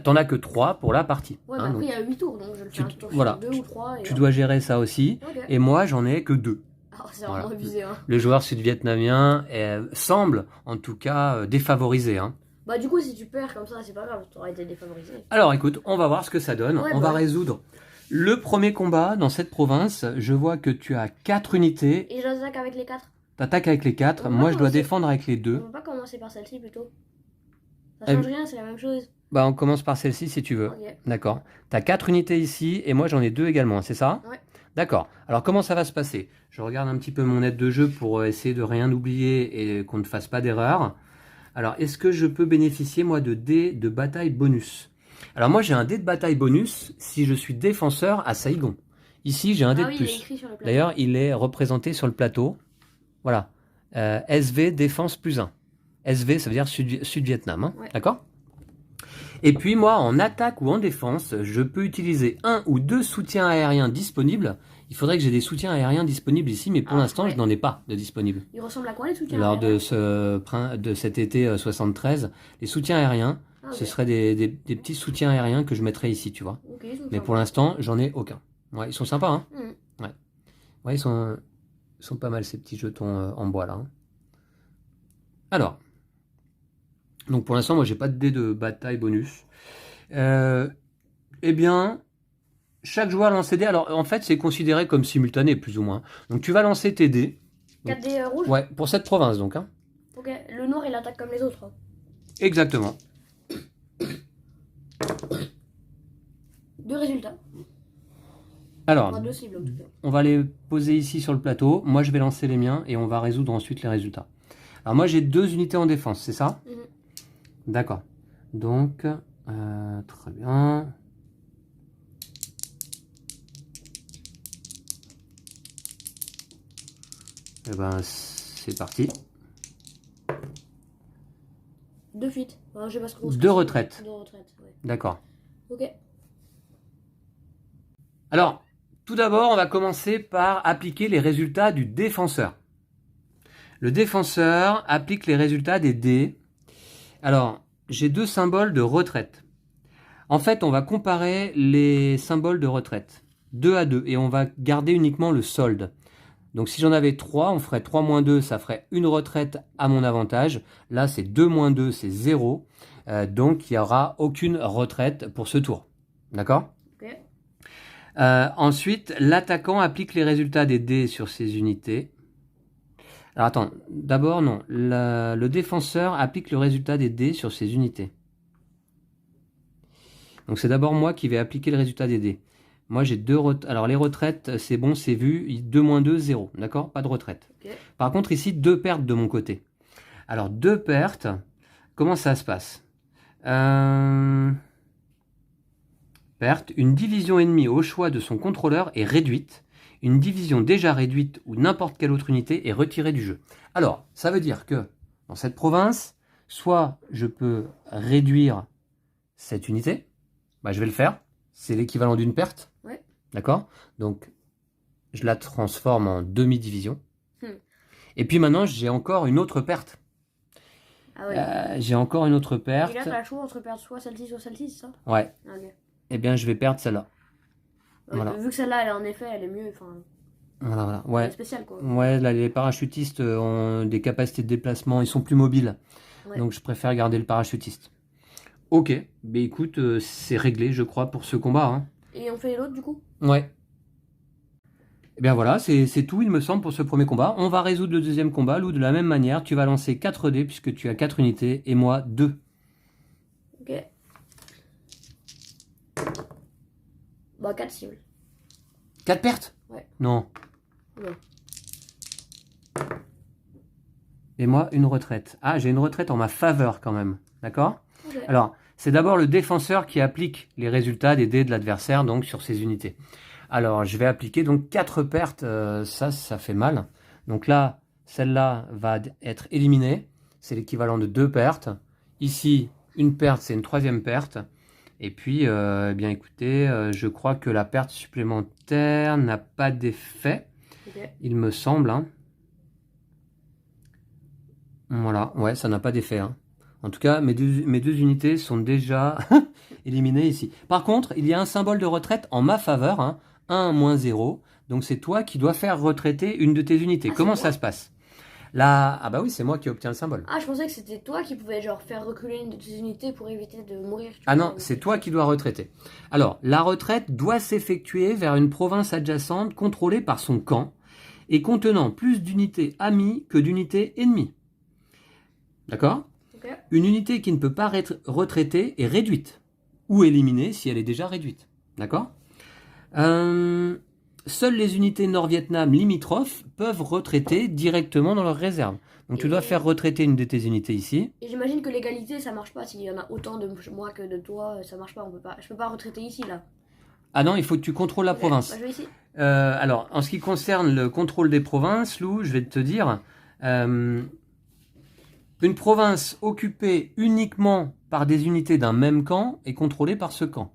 T'en as que 3 pour la partie. Ouais, mais après il y a 8 tours, donc je vais le faire un tour voilà, sur 2 ou 3. tu dois gérer ça aussi, Ok. et moi j'en ai que 2. Ah, c'est vraiment abusé, hein. Le joueur sud-vietnamien semble, en tout cas, défavorisé. Hein. Bah du coup, si tu perds comme ça, c'est pas grave, t'auras été défavorisé. Alors écoute, on va voir ce que ça donne. Ouais, on va résoudre le premier combat dans cette province. Je vois que tu as 4 unités. Et j'attaque avec les 4. T'attaques avec les 4. Moi, je dois défendre avec les 2. On va pas commencer par celle-ci plutôt. Ça change rien, c'est la même chose. Bah, on commence par celle-ci si tu veux. Ok. D'accord. T'as 4 unités ici et moi j'en ai 2 également, c'est ça? Ouais. D'accord. Alors comment ça va se passer? Je regarde un petit peu mon aide de jeu pour essayer de rien oublier et qu'on ne fasse pas d'erreur. Alors, est-ce que je peux bénéficier, moi, de dés de bataille bonus? Alors, moi, j'ai un dé de bataille bonus si je suis défenseur à Saigon. Ici, j'ai un dé de plus. D'ailleurs, il est représenté sur le plateau. Voilà. SV, défense plus 1. SV, ça veut dire Sud-Vietnam. Hein. Ouais. D'accord? Et puis, moi, en attaque ou en défense, je peux utiliser 1 ou 2 soutiens aériens disponibles. Il faudrait que j'ai des soutiens aériens disponibles ici, mais pour l'instant, je n'en ai pas de disponibles. Ils ressemblent à quoi, les soutiens Lors aériens de cet été 73, les soutiens aériens, ce seraient des petits soutiens aériens que je mettrais ici, tu vois. Okay, mais pour l'instant, j'en ai aucun. Ouais, ils sont sympas, hein. Ouais. Ouais, ils sont pas mal, ces petits jetons en bois, là. Hein. Alors, donc pour l'instant, moi, j'ai pas de dé de bataille bonus. Eh bien, chaque joueur lance ses dés. Alors, en fait, c'est considéré comme simultané, plus ou moins. Donc, tu vas lancer tes dés. 4 dés rouges? Ouais, pour cette province, donc. Hein. Ok, le noir, il attaque comme les autres. Exactement. 2 résultats. Alors, Enfin, 2 cibles, en tout cas. On va les poser ici sur le plateau. Moi, je vais lancer les miens et on va résoudre ensuite les résultats. Alors, moi, j'ai 2 unités en défense, c'est ça? D'accord. Donc, très bien. Eh ben, c'est parti. 2 fuites. Enfin, je sais pas ce qu'on 2 retraites. 2 retraites, ouais. D'accord. Ok. Alors, tout d'abord, on va commencer par appliquer les résultats du défenseur. Le défenseur applique les résultats des dés. Alors, j'ai 2 symboles de retraite. En fait, on va comparer les symboles de retraite. 2 à 2. Et on va garder uniquement le solde. Donc, si j'en avais 3, on ferait 3 moins 2, ça ferait une retraite à mon avantage. Là, c'est 2 moins 2, c'est 0. Donc, il n'y aura aucune retraite pour ce tour. D'accord ? Ok. Ensuite, l'attaquant applique les résultats des dés sur ses unités. Alors attends, d'abord non, le défenseur applique le résultat des dés sur ses unités. Donc c'est d'abord moi qui vais appliquer le résultat des dés. Moi j'ai 2 retraites. Alors les retraites, c'est bon, c'est vu, 2 moins 2, 0, d'accord? Pas de retraite. Okay. Par contre ici, 2 pertes de mon côté. Alors 2 pertes, comment ça se passe? Perte, une division ennemie au choix de son contrôleur est réduite. Une division déjà réduite ou n'importe quelle autre unité est retirée du jeu. Alors, ça veut dire que dans cette province, soit je peux réduire cette unité, bah, je vais le faire, c'est l'équivalent d'une perte, ouais. D'accord? Donc, je la transforme en demi-division. Et puis maintenant, j'ai encore une autre perte. Ah ouais. J'ai encore une autre perte. Et là, tu as le choix entre perdre soit celle-ci, soit celle-ci, c'est ça? Ouais. Ok. Eh bien, je vais perdre celle-là. Voilà. Vu que celle-là, elle, en effet, elle est mieux. Enfin, voilà. Ouais. Elle est spéciale, quoi. Ouais, là, les parachutistes ont des capacités de déplacement, ils sont plus mobiles. Ouais. Donc, je préfère garder le parachutiste. Ok, bah écoute, c'est réglé, je crois, pour ce combat. Hein. Et on fait l'autre du coup? Ouais. Et bien voilà, c'est tout, il me semble, pour ce premier combat. On va résoudre le deuxième combat, Lou, de la même manière. Tu vas lancer 4 dés, puisque tu as 4 unités, et moi 2. Ok. Bah 4 cibles. 4 pertes? Ouais. Non. Ouais. Et moi, une retraite. Ah, j'ai une retraite en ma faveur quand même. D'accord? Ok. Alors, c'est d'abord le défenseur qui applique les résultats des dés de l'adversaire, donc sur ses unités. Alors, je vais appliquer donc 4 pertes. Ça fait mal. Donc là, celle-là va être éliminée. C'est l'équivalent de 2 pertes. Ici, une perte, c'est une troisième perte. Et puis, eh bien écoutez, je crois que la perte supplémentaire n'a pas d'effet. Ok. Il me semble. Hein. Voilà, ouais, ça n'a pas d'effet. Hein. En tout cas, mes deux unités sont déjà éliminées ici. Par contre, il y a un symbole de retraite en ma faveur, hein, 1-0. Donc c'est toi qui dois faire retraiter une de tes unités. Ah, Comment c'est ça moi? se passe? Là, ah bah oui, c'est moi qui obtiens le symbole. Ah, je pensais que c'était toi qui pouvais genre faire reculer une de tes unités pour éviter de mourir. Ah non, c'est toi qui dois retraiter. Alors, la retraite doit s'effectuer vers une province adjacente contrôlée par son camp et contenant plus d'unités amies que d'unités ennemies. D'accord? Ok. Une unité qui ne peut pas être retraitée est réduite ou éliminée si elle est déjà réduite. D'accord? Seules les unités Nord-Vietnam limitrophes peuvent retraiter directement dans leur réserve. Donc tu dois faire retraiter une de tes unités ici. Et j'imagine que l'égalité ça marche pas. S'il y en a autant de moi que de toi, ça marche pas. Je peux pas retraiter ici là. Ah non, il faut que tu contrôles la Ok, province. bah, je vais ici. Alors, en ce qui concerne le contrôle des provinces, Lou, je vais te dire, une province occupée uniquement par des unités d'un même camp est contrôlée par ce camp.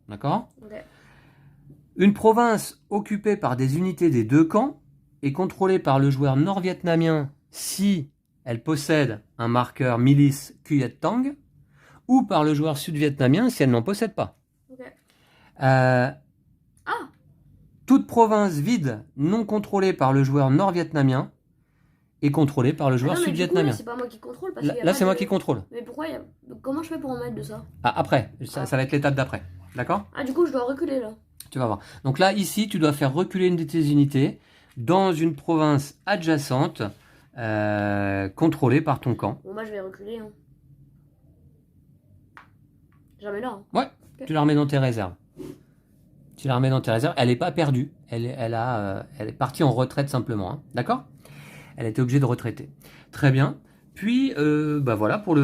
D'accord? Ok. Une province occupée par des unités des deux camps est contrôlée par le joueur nord-vietnamien si elle possède un marqueur milice Cuyet Tang ou par le joueur sud-vietnamien si elle n'en possède pas. Ok. Euh, Ah, toute province vide non contrôlée par le joueur nord-vietnamien est contrôlée par le joueur non, mais du coup, là, sud-vietnamien. c'est pas moi qui contrôle parce Là, qu'il y a là, pas c'est moi de- qui contrôle. Mais pourquoi comment je fais pour en mettre de ça? Ah, après, ça va être l'étape d'après. D'accord? Ah, du coup, je dois reculer là. Tu vas voir. Donc là, ici, tu dois faire reculer une de tes unités dans une province adjacente contrôlée par ton camp. Bon, bah, je vais reculer. Hein. Jamais là. Hein. Ouais, Ok. tu la remets dans tes réserves. Tu la remets dans tes réserves. Elle n'est pas perdue. Elle est partie en retraite simplement. Hein. D'accord? Elle était obligée de retraiter. Très bien. Puis, bah voilà pour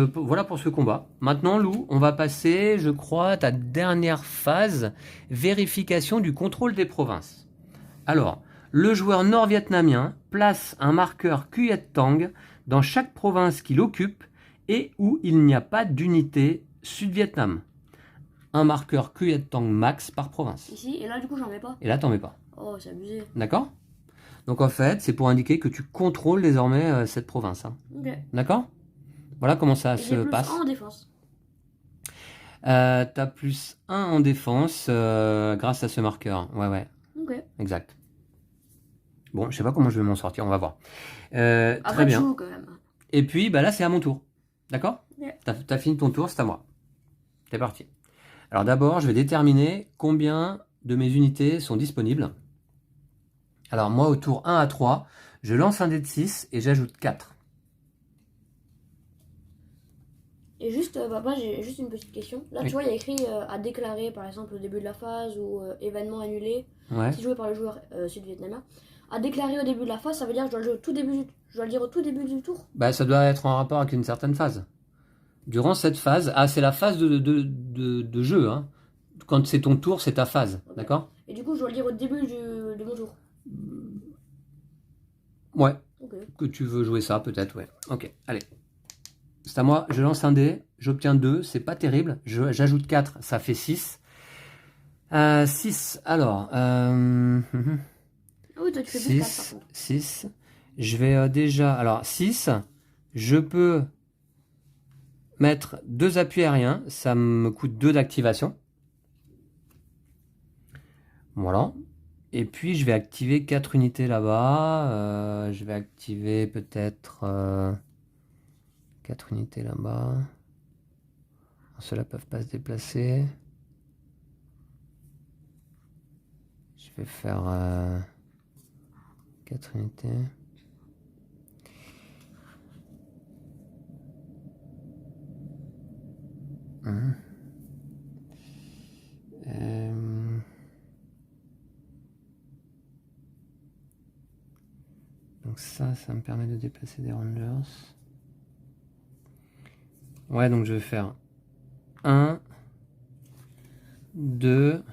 ce combat. Maintenant, Lou, on va passer, je crois, à ta dernière phase, vérification du contrôle des provinces. Alors, le joueur nord-vietnamien place un marqueur Cuyet Tang dans chaque province qu'il occupe et où il n'y a pas d'unité Sud-Vietnam. Un marqueur Cuyet Tang max par province. Ici, et là, du coup, j'en mets pas. Et là, t'en mets pas. Oh, c'est abusé. D'accord? Donc en fait, c'est pour indiquer que tu contrôles désormais cette province. Hein. Ok. D'accord? Voilà comment ça Et se j'ai plus passe. 1 en défense. T'as plus 1 en défense grâce à ce marqueur. Ouais, Ok. exact. Bon, je sais pas comment je vais m'en sortir, on va voir. Après, Très bien. tu joues quand même. Et puis, bah là, c'est à mon tour. D'accord? Ok. T'as fini ton tour, c'est à moi. C'est parti. Alors d'abord, je vais déterminer combien de mes unités sont disponibles. Alors moi, au tour 1 à 3, je lance un dé de 6 et j'ajoute 4. Et juste, papa, j'ai juste une petite question. Là, Oui. tu vois, il y a écrit à déclarer, par exemple, au début de la phase ou événement annulé, Ouais. si joué par le joueur sud-vietnamien. À déclarer au début de la phase, ça veut dire que je dois le jouer je dois le dire au tout début du tour. Bah, ça doit être en rapport avec une certaine phase. Durant cette phase, c'est la phase de jeu. Hein. Quand c'est ton tour, c'est ta phase. Ok. D'accord? Et du coup, je dois le dire au début de mon tour. Ouais. Ok. Que tu veux jouer ça, peut-être, ouais. Ok, allez. C'est à moi, je lance un dé, j'obtiens 2, c'est pas terrible. J'ajoute 4, ça fait 6. 6, alors. Ah oui, toi, tu fais plus 4 par 6, contre. 6. Je vais déjà. Alors, 6, je peux mettre 2 appuis aériens, ça me coûte 2 d'activation. Voilà. Et puis, je vais activer 4 unités là-bas. Je vais activer peut-être 4 unités là-bas. Ceux-là peuvent pas se déplacer. Je vais faire 4 unités. Donc ça me permet de déplacer des rangers. Ouais, donc je vais faire 1, 2.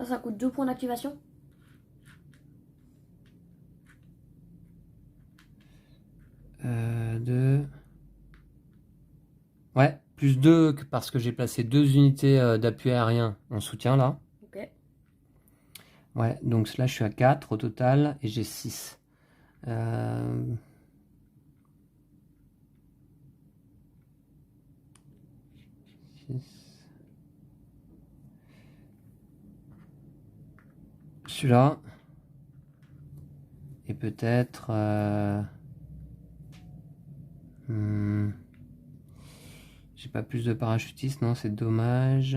Ça coûte 2 points d'activation. Ouais, plus 2 parce que j'ai placé 2 unités d'appui aérien en soutien là. Ok. Ouais, donc là je suis à 4 au total et j'ai 6. Celui-là. Et peut-être... j'ai pas plus de parachutistes, non, c'est dommage.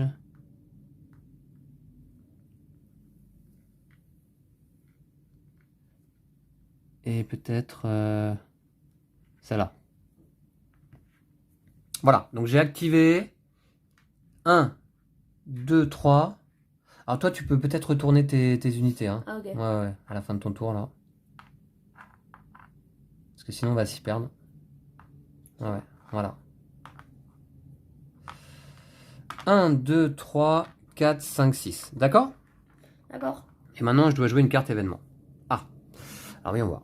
Et peut-être celle-là. Voilà, donc j'ai activé 1, 2, 3. Alors toi, tu peux peut-être retourner tes unités. Hein. Ah, ok. Ouais, à la fin de ton tour, là. Parce que sinon, on va s'y perdre. Ouais, voilà. 1, 2, 3, 4, 5, 6. D'accord? D'accord. Et maintenant, je dois jouer une carte événement. Ah, alors viens voir.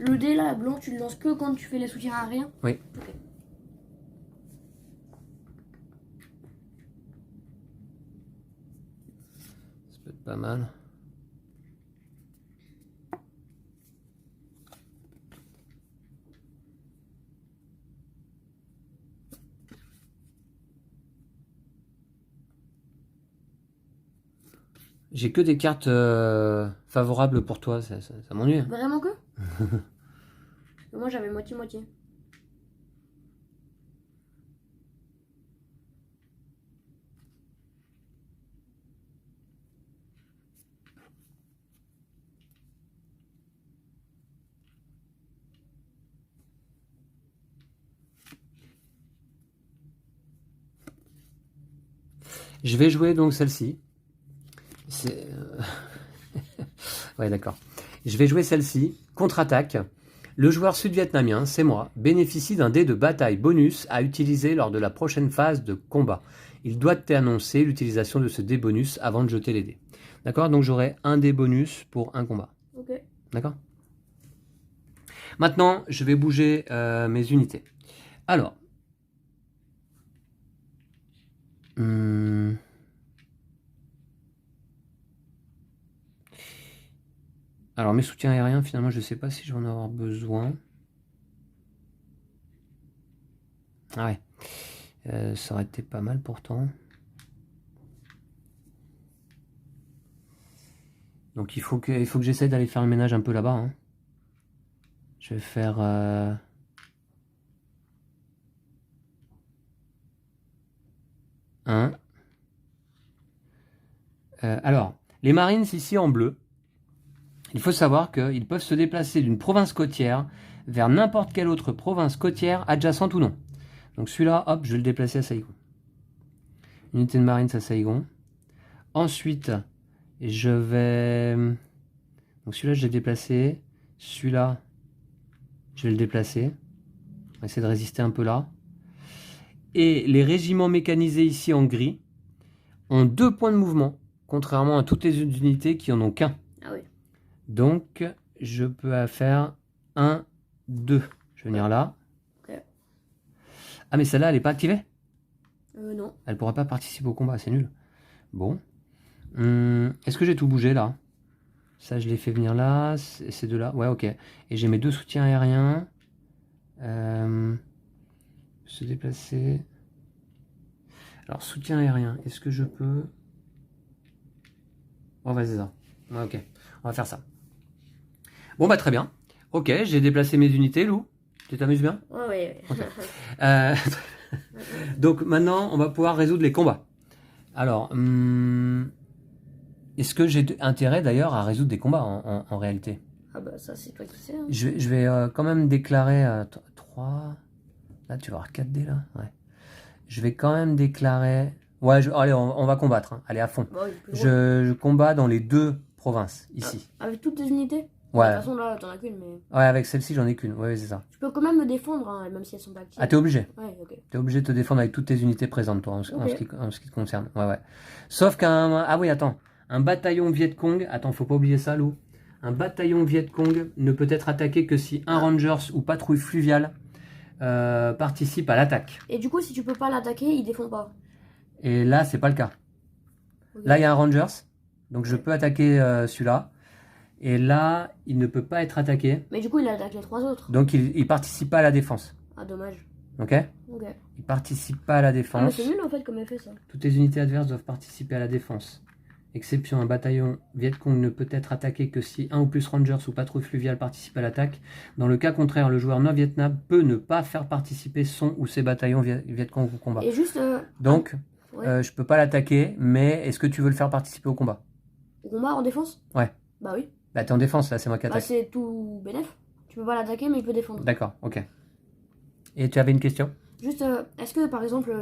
Le dé là, blanc, tu le lances que quand tu fais les soutiens aériens? Oui. Ok. Ça peut être pas mal. J'ai que des cartes favorables pour toi, ça m'ennuie. Vraiment que? Parce que moi j'avais moitié-moitié. Je vais jouer donc celle-ci. Ouais, d'accord. Je vais jouer celle-ci. Contre-attaque. Le joueur sud-vietnamien, c'est moi, bénéficie d'un dé de bataille bonus à utiliser lors de la prochaine phase de combat. Il doit annoncer l'utilisation de ce dé bonus avant de jeter les dés. D'accord? Donc j'aurai un dé bonus pour un combat. Ok. D'accord? Maintenant, je vais bouger mes unités. Alors. Alors mes soutiens aériens, finalement, je ne sais pas si je vais en avoir besoin. Ah ouais. Ça aurait été pas mal pourtant. Donc il faut que j'essaie d'aller faire le ménage un peu là-bas. Hein. Je vais faire... alors, les Marines ici en bleu, il faut savoir qu'ils peuvent se déplacer d'une province côtière vers n'importe quelle autre province côtière adjacente ou non. Donc celui-là, hop, je vais le déplacer à Saigon. Unité de Marines à Saigon. Ensuite, je vais... Donc celui-là, je l'ai déplacé. Celui-là, je vais le déplacer. On va essayer de résister un peu là. Et les régiments mécanisés ici en gris ont 2 points de mouvement, contrairement à toutes les unités qui en ont qu'un. Ah oui. Donc, je peux faire 1, 2. Je vais venir là. Ok. Ah, mais celle-là, elle n'est pas activée? Non. Elle ne pourra pas participer au combat, c'est nul. Bon. Est-ce que j'ai tout bougé là? Ça, je l'ai fait venir là. Ces deux-là. Ouais, ok. Et j'ai mes 2 soutiens aériens. Se déplacer. Alors, soutien aérien. Est-ce que je peux... Oh, vas-y, ça. Ouais, ok. On va faire ça. Bon, bah, très bien. Ok, j'ai déplacé mes unités, Lou. Tu t'amuses bien? Ouais. Euh, Donc maintenant, on va pouvoir résoudre les combats. Alors, est-ce que j'ai intérêt d'ailleurs à résoudre des combats en réalité? Ah bah ça c'est toi qui sais. Hein. Je vais quand même déclarer 3. Là, tu vas avoir 4D là. Ouais. Je vais quand même déclarer. Ouais, allez, on va combattre. Hein. Allez, à fond. Bah oui, plus Je combats dans les 2 provinces, ici. Ah, avec toutes tes unités? Ouais. De toute façon, là, t'en as qu'une, mais. Ouais, avec celle-ci, j'en ai qu'une. Ouais, c'est ça. Tu peux quand même me défendre, hein, même si elles sont pas actives. Ah, t'es obligé. Ouais, ok. T'es obligé de te défendre avec toutes tes unités présentes, toi, en ce qui te concerne. Ouais. Sauf ah oui, attends. Un bataillon Viet Cong. Attends, faut pas oublier ça, Lou. Un bataillon Viet Cong ne peut être attaqué que si un Rangers ou patrouille fluviale participe à l'attaque. Et du coup, si tu peux pas l'attaquer, il défend pas. Et là, c'est pas le cas. Okay. Là, il y a un Rangers. Donc, je peux attaquer celui-là. Et là, il ne peut pas être attaqué. Mais du coup, il attaque les 3 autres. Donc, il participe pas à la défense. Ah, dommage. Ok. Il participe pas à la défense. Ah, mais c'est nul en fait comme effet ça. Toutes les unités adverses doivent participer à la défense. Exception, un bataillon Viet Cong ne peut être attaqué que si un ou plus Rangers ou patrouille fluviale participent à l'attaque. Dans le cas contraire, le joueur non-Vietnam peut ne pas faire participer son ou ses bataillons Viet Cong au combat. Et juste. Donc, je peux pas l'attaquer, mais est-ce que tu veux le faire participer au combat? Au combat en défense? Ouais. Bah oui. Bah t'es en défense là, c'est moi qui attaque. Bah c'est tout bénef. Tu peux pas l'attaquer, mais il peut défendre. D'accord, ok. Et tu avais une question? Juste, est-ce que par exemple,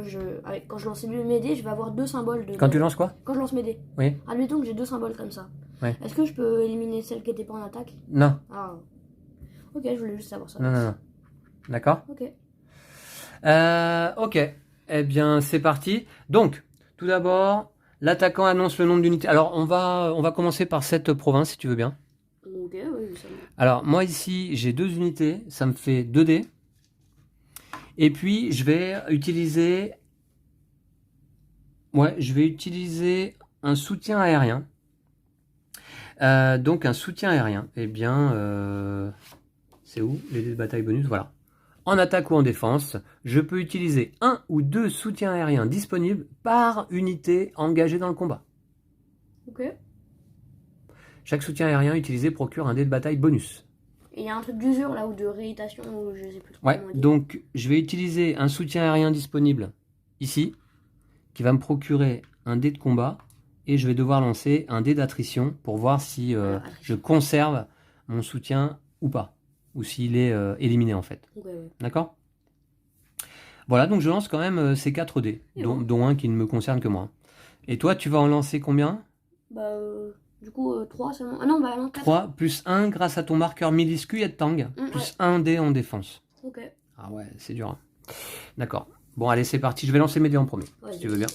quand je lance mes dés, je vais avoir 2 symboles de. Quand tu lances quoi? Quand je lance mes dés. Oui. Admettons que j'ai 2 symboles comme ça. Ouais. Est-ce que je peux éliminer celle qui était pas en attaque? Non. Ah. Ok, je voulais juste savoir ça. Non. D'accord? Ok. Ok. Eh bien, c'est parti. Donc, tout d'abord, l'attaquant annonce le nombre d'unités. Alors, on va commencer par cette province, si tu veux bien. Ok, oui, ça me... Alors, moi ici, j'ai 2 unités. Ça me fait 2 dés. Et puis, je vais utiliser... Ouais, je vais utiliser un soutien aérien. Donc, un soutien aérien. Eh bien, c'est où les dés de bataille bonus? Voilà. En attaque ou en défense, je peux utiliser 1 ou 2 soutiens aériens disponibles par unité engagée dans le combat. Ok. Chaque soutien aérien utilisé procure un dé de bataille bonus. Et il y a un truc d'usure là ou de réitation ou je sais plus trop. Ouais, donc je vais utiliser un soutien aérien disponible ici, qui va me procurer un dé de combat, et je vais devoir lancer un dé d'attrition pour voir si je conserve mon soutien ou pas, ou s'il est éliminé en fait. Okay, ouais. D'accord? Voilà, donc je lance quand même ces 4 dés, dont un qui ne me concerne que moi. Et toi, tu vas en lancer combien? Bah, du coup, 3 seulement. Ah non, bah non, 4. 3 plus 1 grâce à ton marqueur Miliscu et de Tang, plus 1 dé en défense. Ok. Ah ouais, c'est dur. Hein. D'accord. Bon, allez, c'est parti. Je vais lancer mes dés en premier, si tu veux bien.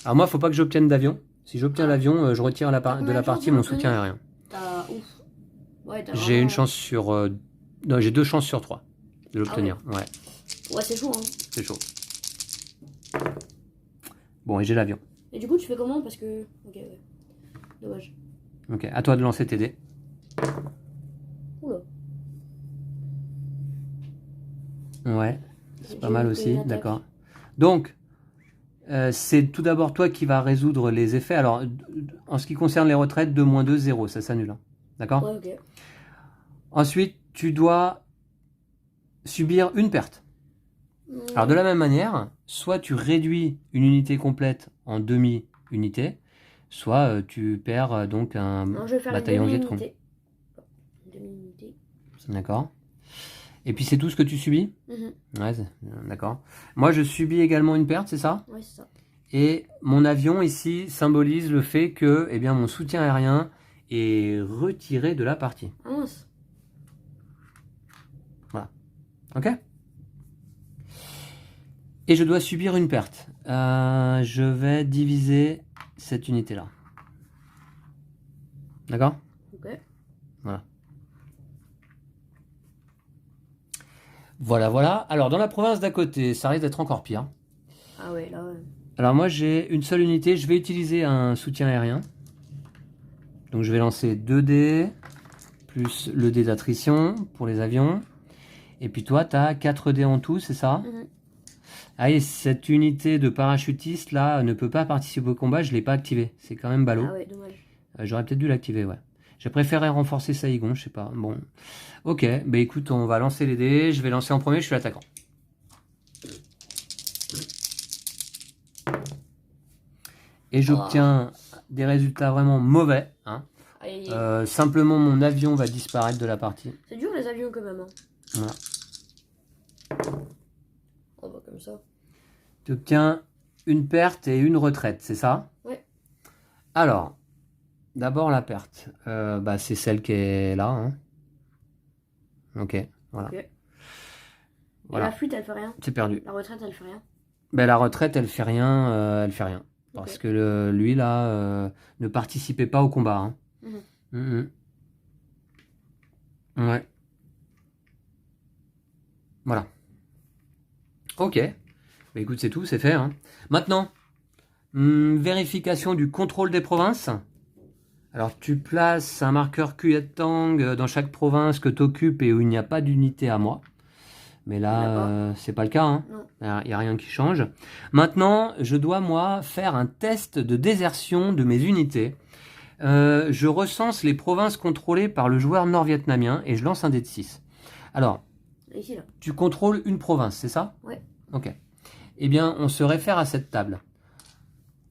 Alors moi, il ne faut pas que j'obtienne d'avion. Si j'obtiens l'avion, je retire de la partie mon soutien aérien. Ouf. Ouais, j'ai une chance sur... non, j'ai 2 chances sur 3 de l'obtenir. Ah ouais, ouais c'est chaud. Hein. C'est chaud. Bon, et j'ai l'avion. Et du coup, tu fais comment? Parce que... Ok, ouais. Dommage. Ok, à toi de lancer tes dés. Oula. Ouais, c'est pas mal aussi, d'accord. Donc, c'est tout d'abord toi qui vas résoudre les effets. Alors, en ce qui concerne les retraites, 2-2, 0, ça s'annule. Hein. D'accord? Ouais, ok. Ensuite, tu dois subir une perte. Alors, de la même manière, soit tu réduis une unité complète en demi-unité, soit tu perds donc un bataillon Viet Cong. Demi-unité. D'accord. Et puis c'est tout ce que tu subis? Ouais, d'accord. Moi je subis également une perte, c'est ça? Ouais, c'est ça. Et mon avion ici symbolise le fait que eh bien, mon soutien aérien est retiré de la partie. Ah mince. Voilà. Ok? Et je dois subir une perte. Je vais diviser cette unité-là. D'accord? Ok. Voilà. Voilà. Alors, dans la province d'à côté, ça risque d'être encore pire. Ah ouais, là, ouais. Alors, moi, j'ai une seule unité. Je vais utiliser un soutien aérien. Donc, je vais lancer 2 dés, plus le dé d'attrition pour les avions. Et puis, toi, tu as 4 dés en tout, c'est ça? Ah, et cette unité de parachutiste, là, ne peut pas participer au combat. Je ne l'ai pas activée. C'est quand même ballot. Ah ouais, dommage. J'aurais peut-être dû l'activer, ouais. J'ai préféré renforcer Saigon, je sais pas. Bon, ok, bah écoute, on va lancer les dés. Je vais lancer en premier, je suis l'attaquant. Et j'obtiens des résultats vraiment mauvais. Hein. Simplement, mon avion va disparaître de la partie. C'est dur les avions quand même. Hein. Voilà. On va comme ça. Tu obtiens une perte et une retraite, c'est ça? Oui. Alors, d'abord la perte. Bah, c'est celle qui est là. Hein. Ok, voilà. Okay. Voilà. La fuite, elle fait rien. C'est perdu. La retraite, elle fait rien. Ben, la retraite, elle fait rien. Elle fait rien. Parce que lui, là, ne participait pas au combat. Hein. Ouais. Voilà. Ok. Bah, écoute, c'est tout, c'est fait. Hein. Maintenant, vérification du contrôle des provinces. Alors, tu places un marqueur Kuyatang dans chaque province que tu occupes et où il n'y a pas d'unité à moi. Mais là, c'est pas le cas. Hein. Il n'y a rien qui change. Maintenant, je dois, moi, faire un test de désertion de mes unités. Je recense les provinces contrôlées par le joueur nord-vietnamien et je lance un dé de 6. Alors, ici, là. Tu contrôles une province, c'est ça? Oui. Ok. Eh bien, on se réfère à cette table.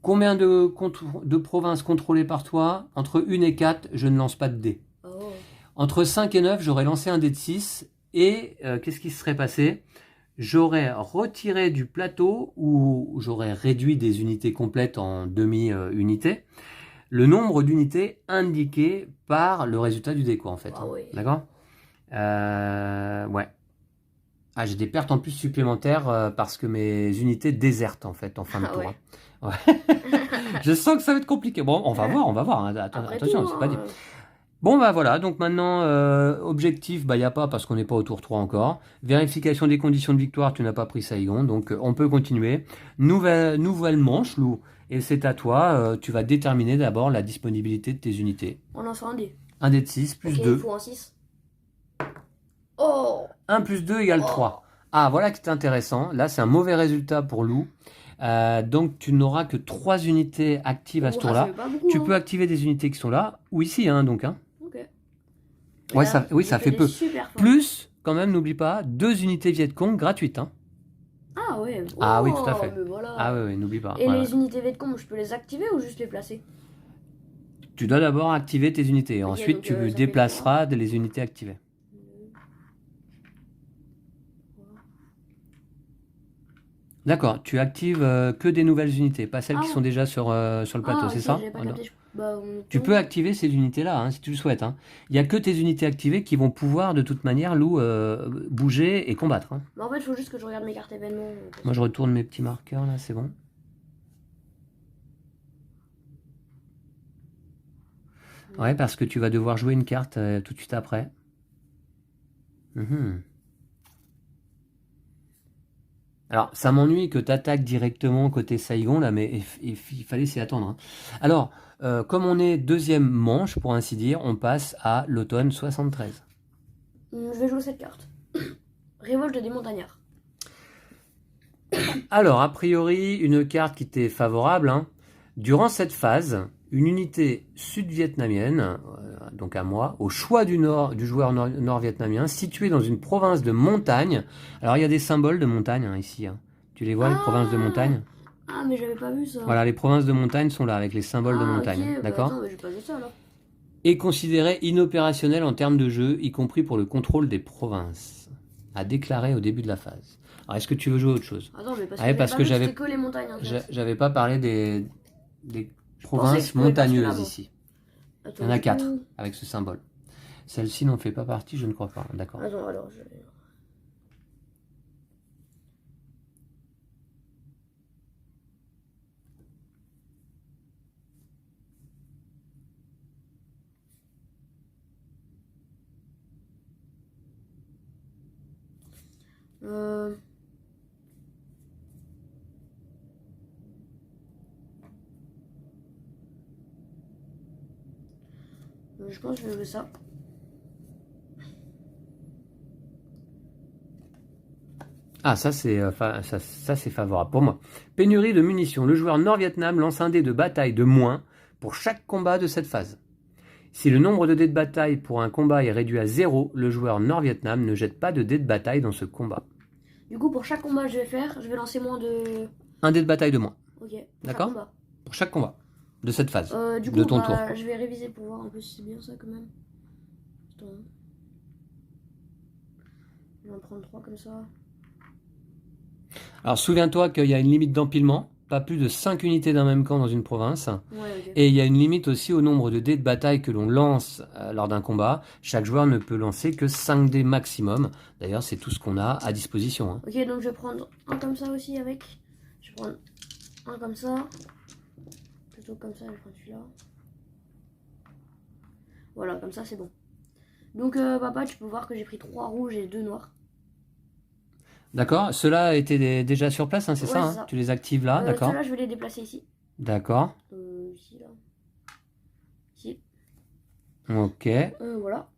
Combien de provinces contrôlées par toi? Entre 1 et 4, je ne lance pas de dés. Oh. Entre 5 et 9, j'aurais lancé un dé de 6. Et qu'est-ce qui se serait passé? J'aurais retiré du plateau ou j'aurais réduit des unités complètes en demi-unités le nombre d'unités indiquées par le résultat du dé, quoi, en fait. Ah, oui. D'accord? Ouais. Ah, j'ai des pertes en plus supplémentaires parce que mes unités désertent, en fait, en fin de tour. Ouais. Hein. Ouais. Je sens que ça va être compliqué. Bon, on va voir, on va voir. Hein. Attention, c'est pas dit. Bon, bah voilà, donc maintenant, objectif, bah il n'y a pas parce qu'on n'est pas au tour 3 encore. Vérification des conditions de victoire, tu n'as pas pris Saigon, donc on peut continuer. Nouvelle manche, Lou, et c'est à toi, tu vas déterminer d'abord la disponibilité de tes unités. On lance un dé. Un dé de 6 plus 2. Il faut un 6. Oh 1 plus 2 égale 3. Ah, voilà qui est intéressant. Là, c'est un mauvais résultat pour Lou. Donc, tu n'auras que 3 unités actives à ce tour-là. Tu peux activer des unités qui sont là, ou ici, hein, donc. Hein. Ouais, ça, oui, ça fait peu. Plus, quand même, n'oublie pas, 2 unités Vietcong gratuites. Hein. Ah ouais. Oh, ah oui, tout à fait. Voilà. Ah oui, n'oublie pas. Et les unités Vietcong, je peux les activer ou juste les placer? Tu dois d'abord activer tes unités. Ensuite, tu déplaceras les unités activées. D'accord, tu actives que des nouvelles unités, pas celles qui sont déjà sur le plateau, c'est ça? Tu peux activer ces unités-là, hein, si tu le souhaites. Hein. Il n'y a que tes unités activées qui vont pouvoir, de toute manière, Lou, bouger et combattre. Hein. En fait, il faut juste que je regarde mes cartes événements. Moi, je retourne mes petits marqueurs, là, c'est bon. Ouais, parce que tu vas devoir jouer une carte tout de suite après. Alors, ça m'ennuie que tu attaques directement côté Saigon, là, mais il fallait s'y attendre. Hein. Alors, comme on est deuxième manche, pour ainsi dire, on passe à l'automne 73. Je vais jouer cette carte. Révolte des montagnards. Alors, a priori, une carte qui t'est favorable. Hein. Durant cette phase, une unité sud-vietnamienne, donc à moi, au choix du joueur nord-vietnamien, située dans une province de montagne. Alors, il y a des symboles de montagne hein, ici. Hein. Tu les vois, les provinces de montagne? Ah, mais j'avais pas vu ça. Voilà, les provinces de montagne sont là, avec les symboles de montagne. Okay, d'accord attends, mais j'ai pas vu ça, là. Est considéré inopérationnel en termes de jeu, y compris pour le contrôle des provinces. À déclarer au début de la phase. Alors, est-ce que tu veux jouer autre chose? Attends, mais parce que j'avais que les montagnes. En fait. J'avais pas parlé des provinces montagneuses ici. Attends, il y en a 4 avec ce symbole. Celle-ci n'en fait pas partie, je ne crois pas. D'accord. Attends, alors je pense que je vais jouer ça. Ah, ça c'est favorable pour moi. Pénurie de munitions. Le joueur nord-vietnam lance un dé de bataille de moins pour chaque combat de cette phase. Si le nombre de dés de bataille pour un combat est réduit à 0, le joueur Nord-Vietnam ne jette pas de dés de bataille dans ce combat. Du coup, pour chaque combat que je vais faire, je vais lancer moins de... Un dé de bataille de moins. Ok, pour D'accord. chaque combat. Pour chaque combat de cette phase, Du coup, de ton tour. je vais réviser pour voir un peu si c'est bien ça quand même. Attends. Je vais en prendre 3 comme ça. Alors souviens-toi qu'il y a une limite d'empilement, pas plus de 5 unités d'un même camp dans une province. Ouais, ok. Et il y a une limite aussi au nombre de dés de bataille que l'on lance lors d'un combat. Chaque joueur ne peut lancer que 5 dés maximum. D'ailleurs, c'est tout ce qu'on a à disposition. Hein. Ok, donc je vais prendre un comme ça aussi avec. Je vais prendre un comme ça. Plutôt comme ça, je vais prendre celui-là. Voilà, comme ça c'est bon. Donc papa, tu peux voir que j'ai pris 3 rouges et 2 noirs. D'accord. Ceux-là étaient déjà sur place, hein, c'est Ouais, ça, c'est hein. ça. Tu les actives là, d'accord. Ceux-là, je vais les déplacer ici. D'accord. Ici, là. Ici. Ok. Voilà.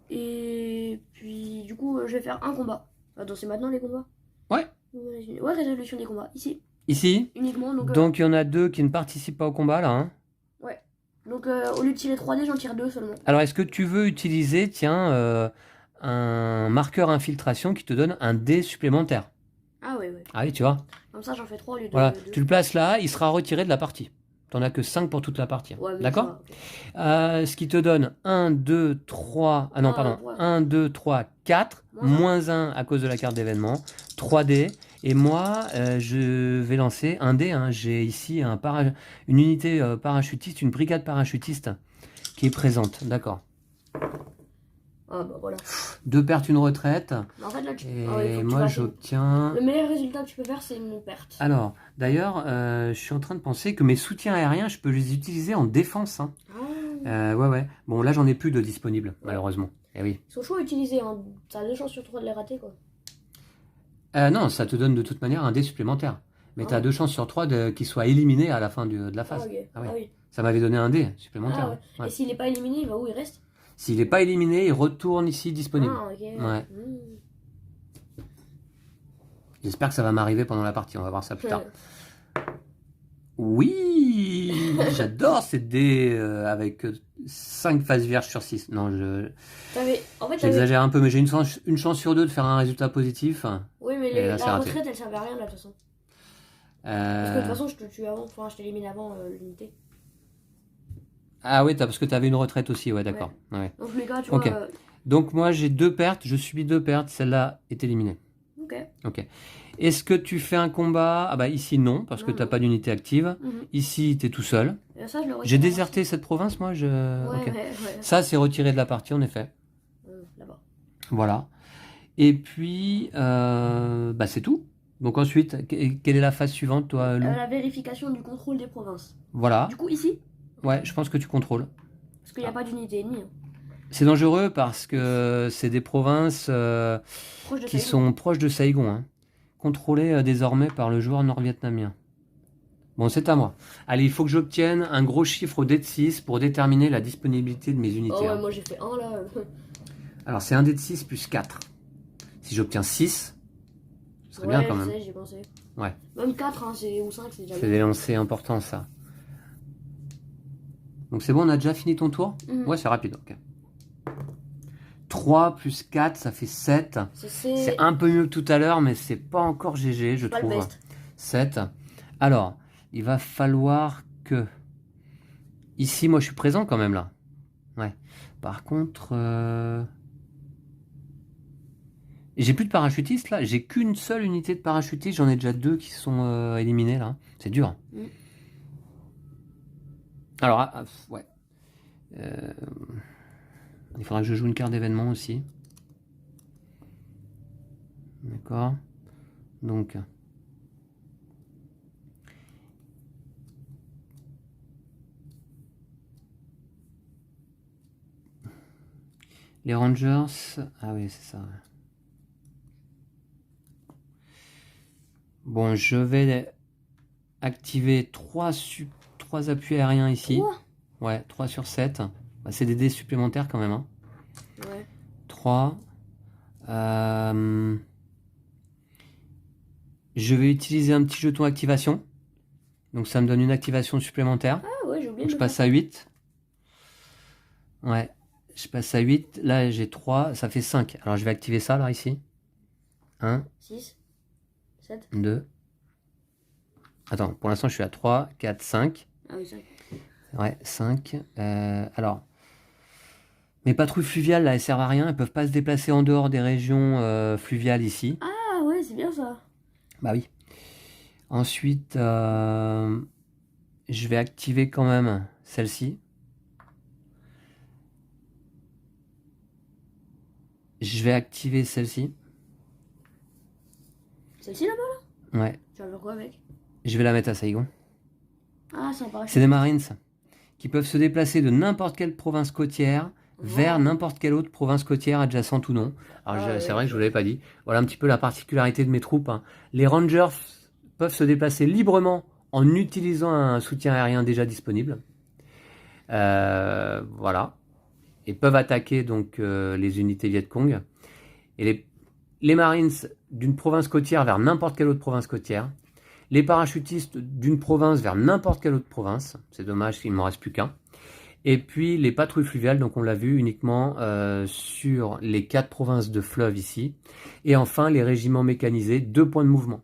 Et puis, du coup, je vais faire un combat. Attends, c'est maintenant les combats? Ouais. Ouais, résolution des combats. Ici, Ici. uniquement. Donc il y en a 2 qui ne participent pas au combat là. Hein. Ouais. Donc, au lieu de tirer 3 dés, j'en tire 2 seulement. Alors est-ce que tu veux utiliser, tiens, un marqueur infiltration qui te donne un dé supplémentaire? Ah ouais, ouais. Ah oui, tu vois. Comme ça, j'en fais 3 au lieu de Voilà, 2. tu le places là, il sera retiré de la partie. T'en as que 5 pour toute la partie. Ouais, mais D'accord. ça va, ok. Ce qui te donne 1, 2, 3... Ah non, Ah, pardon. ouais. 1, 2, 3, 4. Moins 1 à cause de la carte d'événement. 3 dés. Et moi, je vais lancer un dé. Hein. J'ai ici une unité parachutiste, une brigade parachutiste qui est présente. D'accord. Ah bah voilà. 2 pertes, une retraite. Mais en fait, là, tu... Et ah ouais, faut que tu moi, fasses j'obtiens... Le meilleur résultat que tu peux faire, c'est une perte. Alors, d'ailleurs, je suis en train de penser que mes soutiens aériens, je peux les utiliser en défense. Hein. Ah. Ouais. Bon, là, j'en ai plus de disponibles, malheureusement. Eh oui. Ils sont chauds à utiliser, hein. T'as 2 chances sur 3 de les rater, quoi. Non, ça te donne de toute manière un dé supplémentaire. Mais tu as 2 chances sur 3 qu'il soit éliminé à la fin de la phase. Ah, ok. Ah ouais. Ah oui. Ça m'avait donné un dé supplémentaire. Ah, ouais. Ouais. Et s'il n'est pas éliminé, il va où? Il reste? S'il n'est pas éliminé, il retourne ici disponible. Ah, ok. Ouais. Mmh. J'espère que ça va m'arriver pendant la partie. On va voir ça plus tard. Oui, j'adore ces dés avec 5 phases vierges sur 6. Non, En fait, j'exagère un peu, mais j'ai une chance sur 2 de faire un résultat positif. Oui, mais Et là, c'est la raté. retraite, elle servait à rien, là, de toute façon. Parce que de toute façon, je te tue avant. Enfin, je t'élimine avant l'unité. Ah oui, parce que tu avais une retraite aussi, ouais, d'accord. Ouais. Donc, les gars, tu Ok. vois... Donc moi, j'ai 2 pertes. Je subis 2 pertes. Celle-là est éliminée. Ok. Est-ce que tu fais un combat? Ah bah ici, non, parce que tu n'as pas d'unité active. Ici, tu es tout seul. J'ai déserté cette province, moi. Ouais. Ça, c'est retiré de la partie, en effet. Là-bas. Voilà. Et puis, bah, c'est tout. Donc ensuite, quelle est la phase suivante, toi, Lou? La vérification du contrôle des provinces. Voilà. Du coup, ici, Ouais, je pense que tu contrôles. parce qu'il n'y a pas d'unité ennemie. Hein. C'est dangereux parce que c'est des provinces qui sont proches de Saigon, hein. Contrôlées désormais par le joueur nord-vietnamien. Bon, c'est à moi. Allez, il faut que j'obtienne un gros chiffre au dé de 6 pour déterminer la disponibilité de mes unités. Oh ouais, moi j'ai fait 1 là. Alors, c'est un dé de 6 plus 4. Si j'obtiens 6, ce serait bien quand même. Ouais, j'ai pensé. Ouais. Même 4 hein, ou 5, c'est déjà C'est des lancers importants, ça. Donc c'est bon, on a déjà fini ton tour? Ouais, c'est rapide, ok. 3 plus 4, ça fait 7. C'est un peu mieux que tout à l'heure, mais c'est pas encore GG, je trouve. 7. Alors, il va falloir que... Ici, moi, je suis présent quand même, là. Ouais. Par contre... J'ai plus de parachutistes, là. J'ai qu'une seule unité de parachutistes. J'en ai déjà 2 qui sont éliminés, là. C'est dur. Alors, ouais. Il faudra que je joue une carte d'événement aussi. D'accord. Donc... Les Rangers... Ah oui, c'est ça. Bon, je vais activer 3 appuis aériens ici. Ouais, 3 sur 7. Bah, c'est des dés supplémentaires quand même. Hein. Ouais. 3. Je vais utiliser un petit jeton activation. Donc ça me donne une activation supplémentaire. Ah ouais, j'ai oublié. Donc je passe à 8. Ouais, je passe à 8. Là, j'ai 3, ça fait 5. Alors, je vais activer ça, là, ici. 1, 6, 7. 2. Attends, pour l'instant, je suis à 3, 4, 5. Ah oui, 5. Ouais, 5. Alors, mes patrouilles fluviales, là, elles servent à rien. Elles peuvent pas se déplacer en dehors des régions fluviales ici. Ah ouais, c'est bien ça. Bah oui. Ensuite, je vais activer quand même celle-ci. Je vais activer celle-ci. Celle-ci là-bas là? Ouais. Tu vas faire quoi avec? Je vais la mettre à Saigon. Ah, c'est un parachute. C'est des Marines qui peuvent se déplacer de n'importe quelle province côtière vers n'importe quelle autre province côtière adjacente ou non. Alors c'est vrai que je vous l'avais pas dit. Voilà un petit peu la particularité de mes troupes, hein. Les Rangers peuvent se déplacer librement en utilisant un soutien aérien déjà disponible. Voilà. Et peuvent attaquer donc les unités Vietcong. Et les Marines d'une province côtière vers n'importe quelle autre province côtière. Les parachutistes d'une province vers n'importe quelle autre province. C'est dommage qu'il ne m'en reste plus qu'un. Et puis les patrouilles fluviales, donc on l'a vu uniquement sur les 4 provinces de fleuve ici. Et enfin les régiments mécanisés, 2 points de mouvement.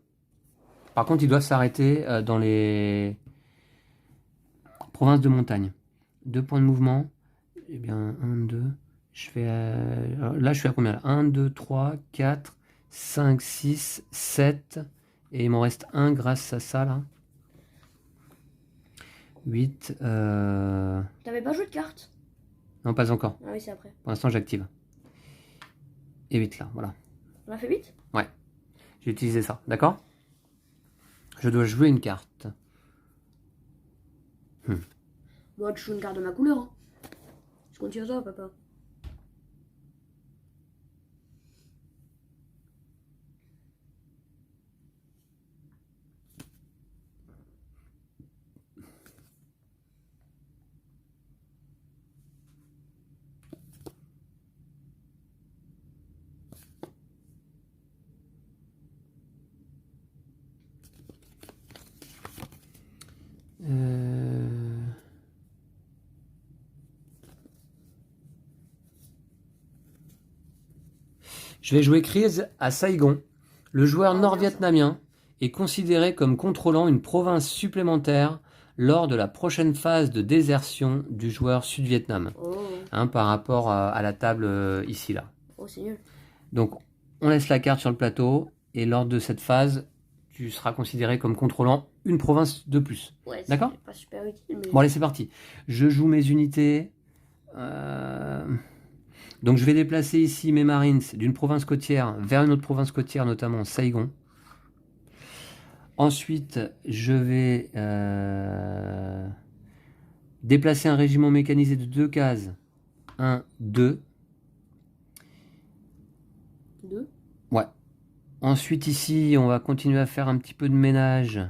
Par contre, ils doivent s'arrêter dans les provinces de montagne. 2 points de mouvement. Eh bien, 1, 2. Je vais là, je suis à combien là? 1, 2, 3, 4, 5, 6, 7. Et il m'en reste un grâce à ça là. 8. T'avais pas joué de carte? Non, pas encore. Ah oui, c'est après. Pour l'instant, j'active. Et 8 là, voilà. On a fait 8? Ouais. J'ai utilisé ça, d'accord? Je dois jouer une carte. Bon, tu joues une carte de ma couleur. Hein. Je compte sur toi, papa. Je vais jouer crise à Saigon. Le joueur nord-vietnamien est considéré comme contrôlant une province supplémentaire lors de la prochaine phase de désertion du joueur sud-Vietnam. Oh. Hein, par rapport à la table ici là. Oh, c'est nul. Donc on laisse la carte sur le plateau et lors de cette phase, tu seras considéré comme contrôlant une province de plus. Ouais, d'accord? C'est pas super utile, mais... Bon allez, c'est parti. Je joue mes unités. Donc je vais déplacer ici mes Marines d'une province côtière vers une autre province côtière, notamment Saigon. Ensuite, je vais déplacer un régiment mécanisé de 2 cases. 1, 2. 2. Ouais. Ensuite ici, on va continuer à faire un petit peu de ménage.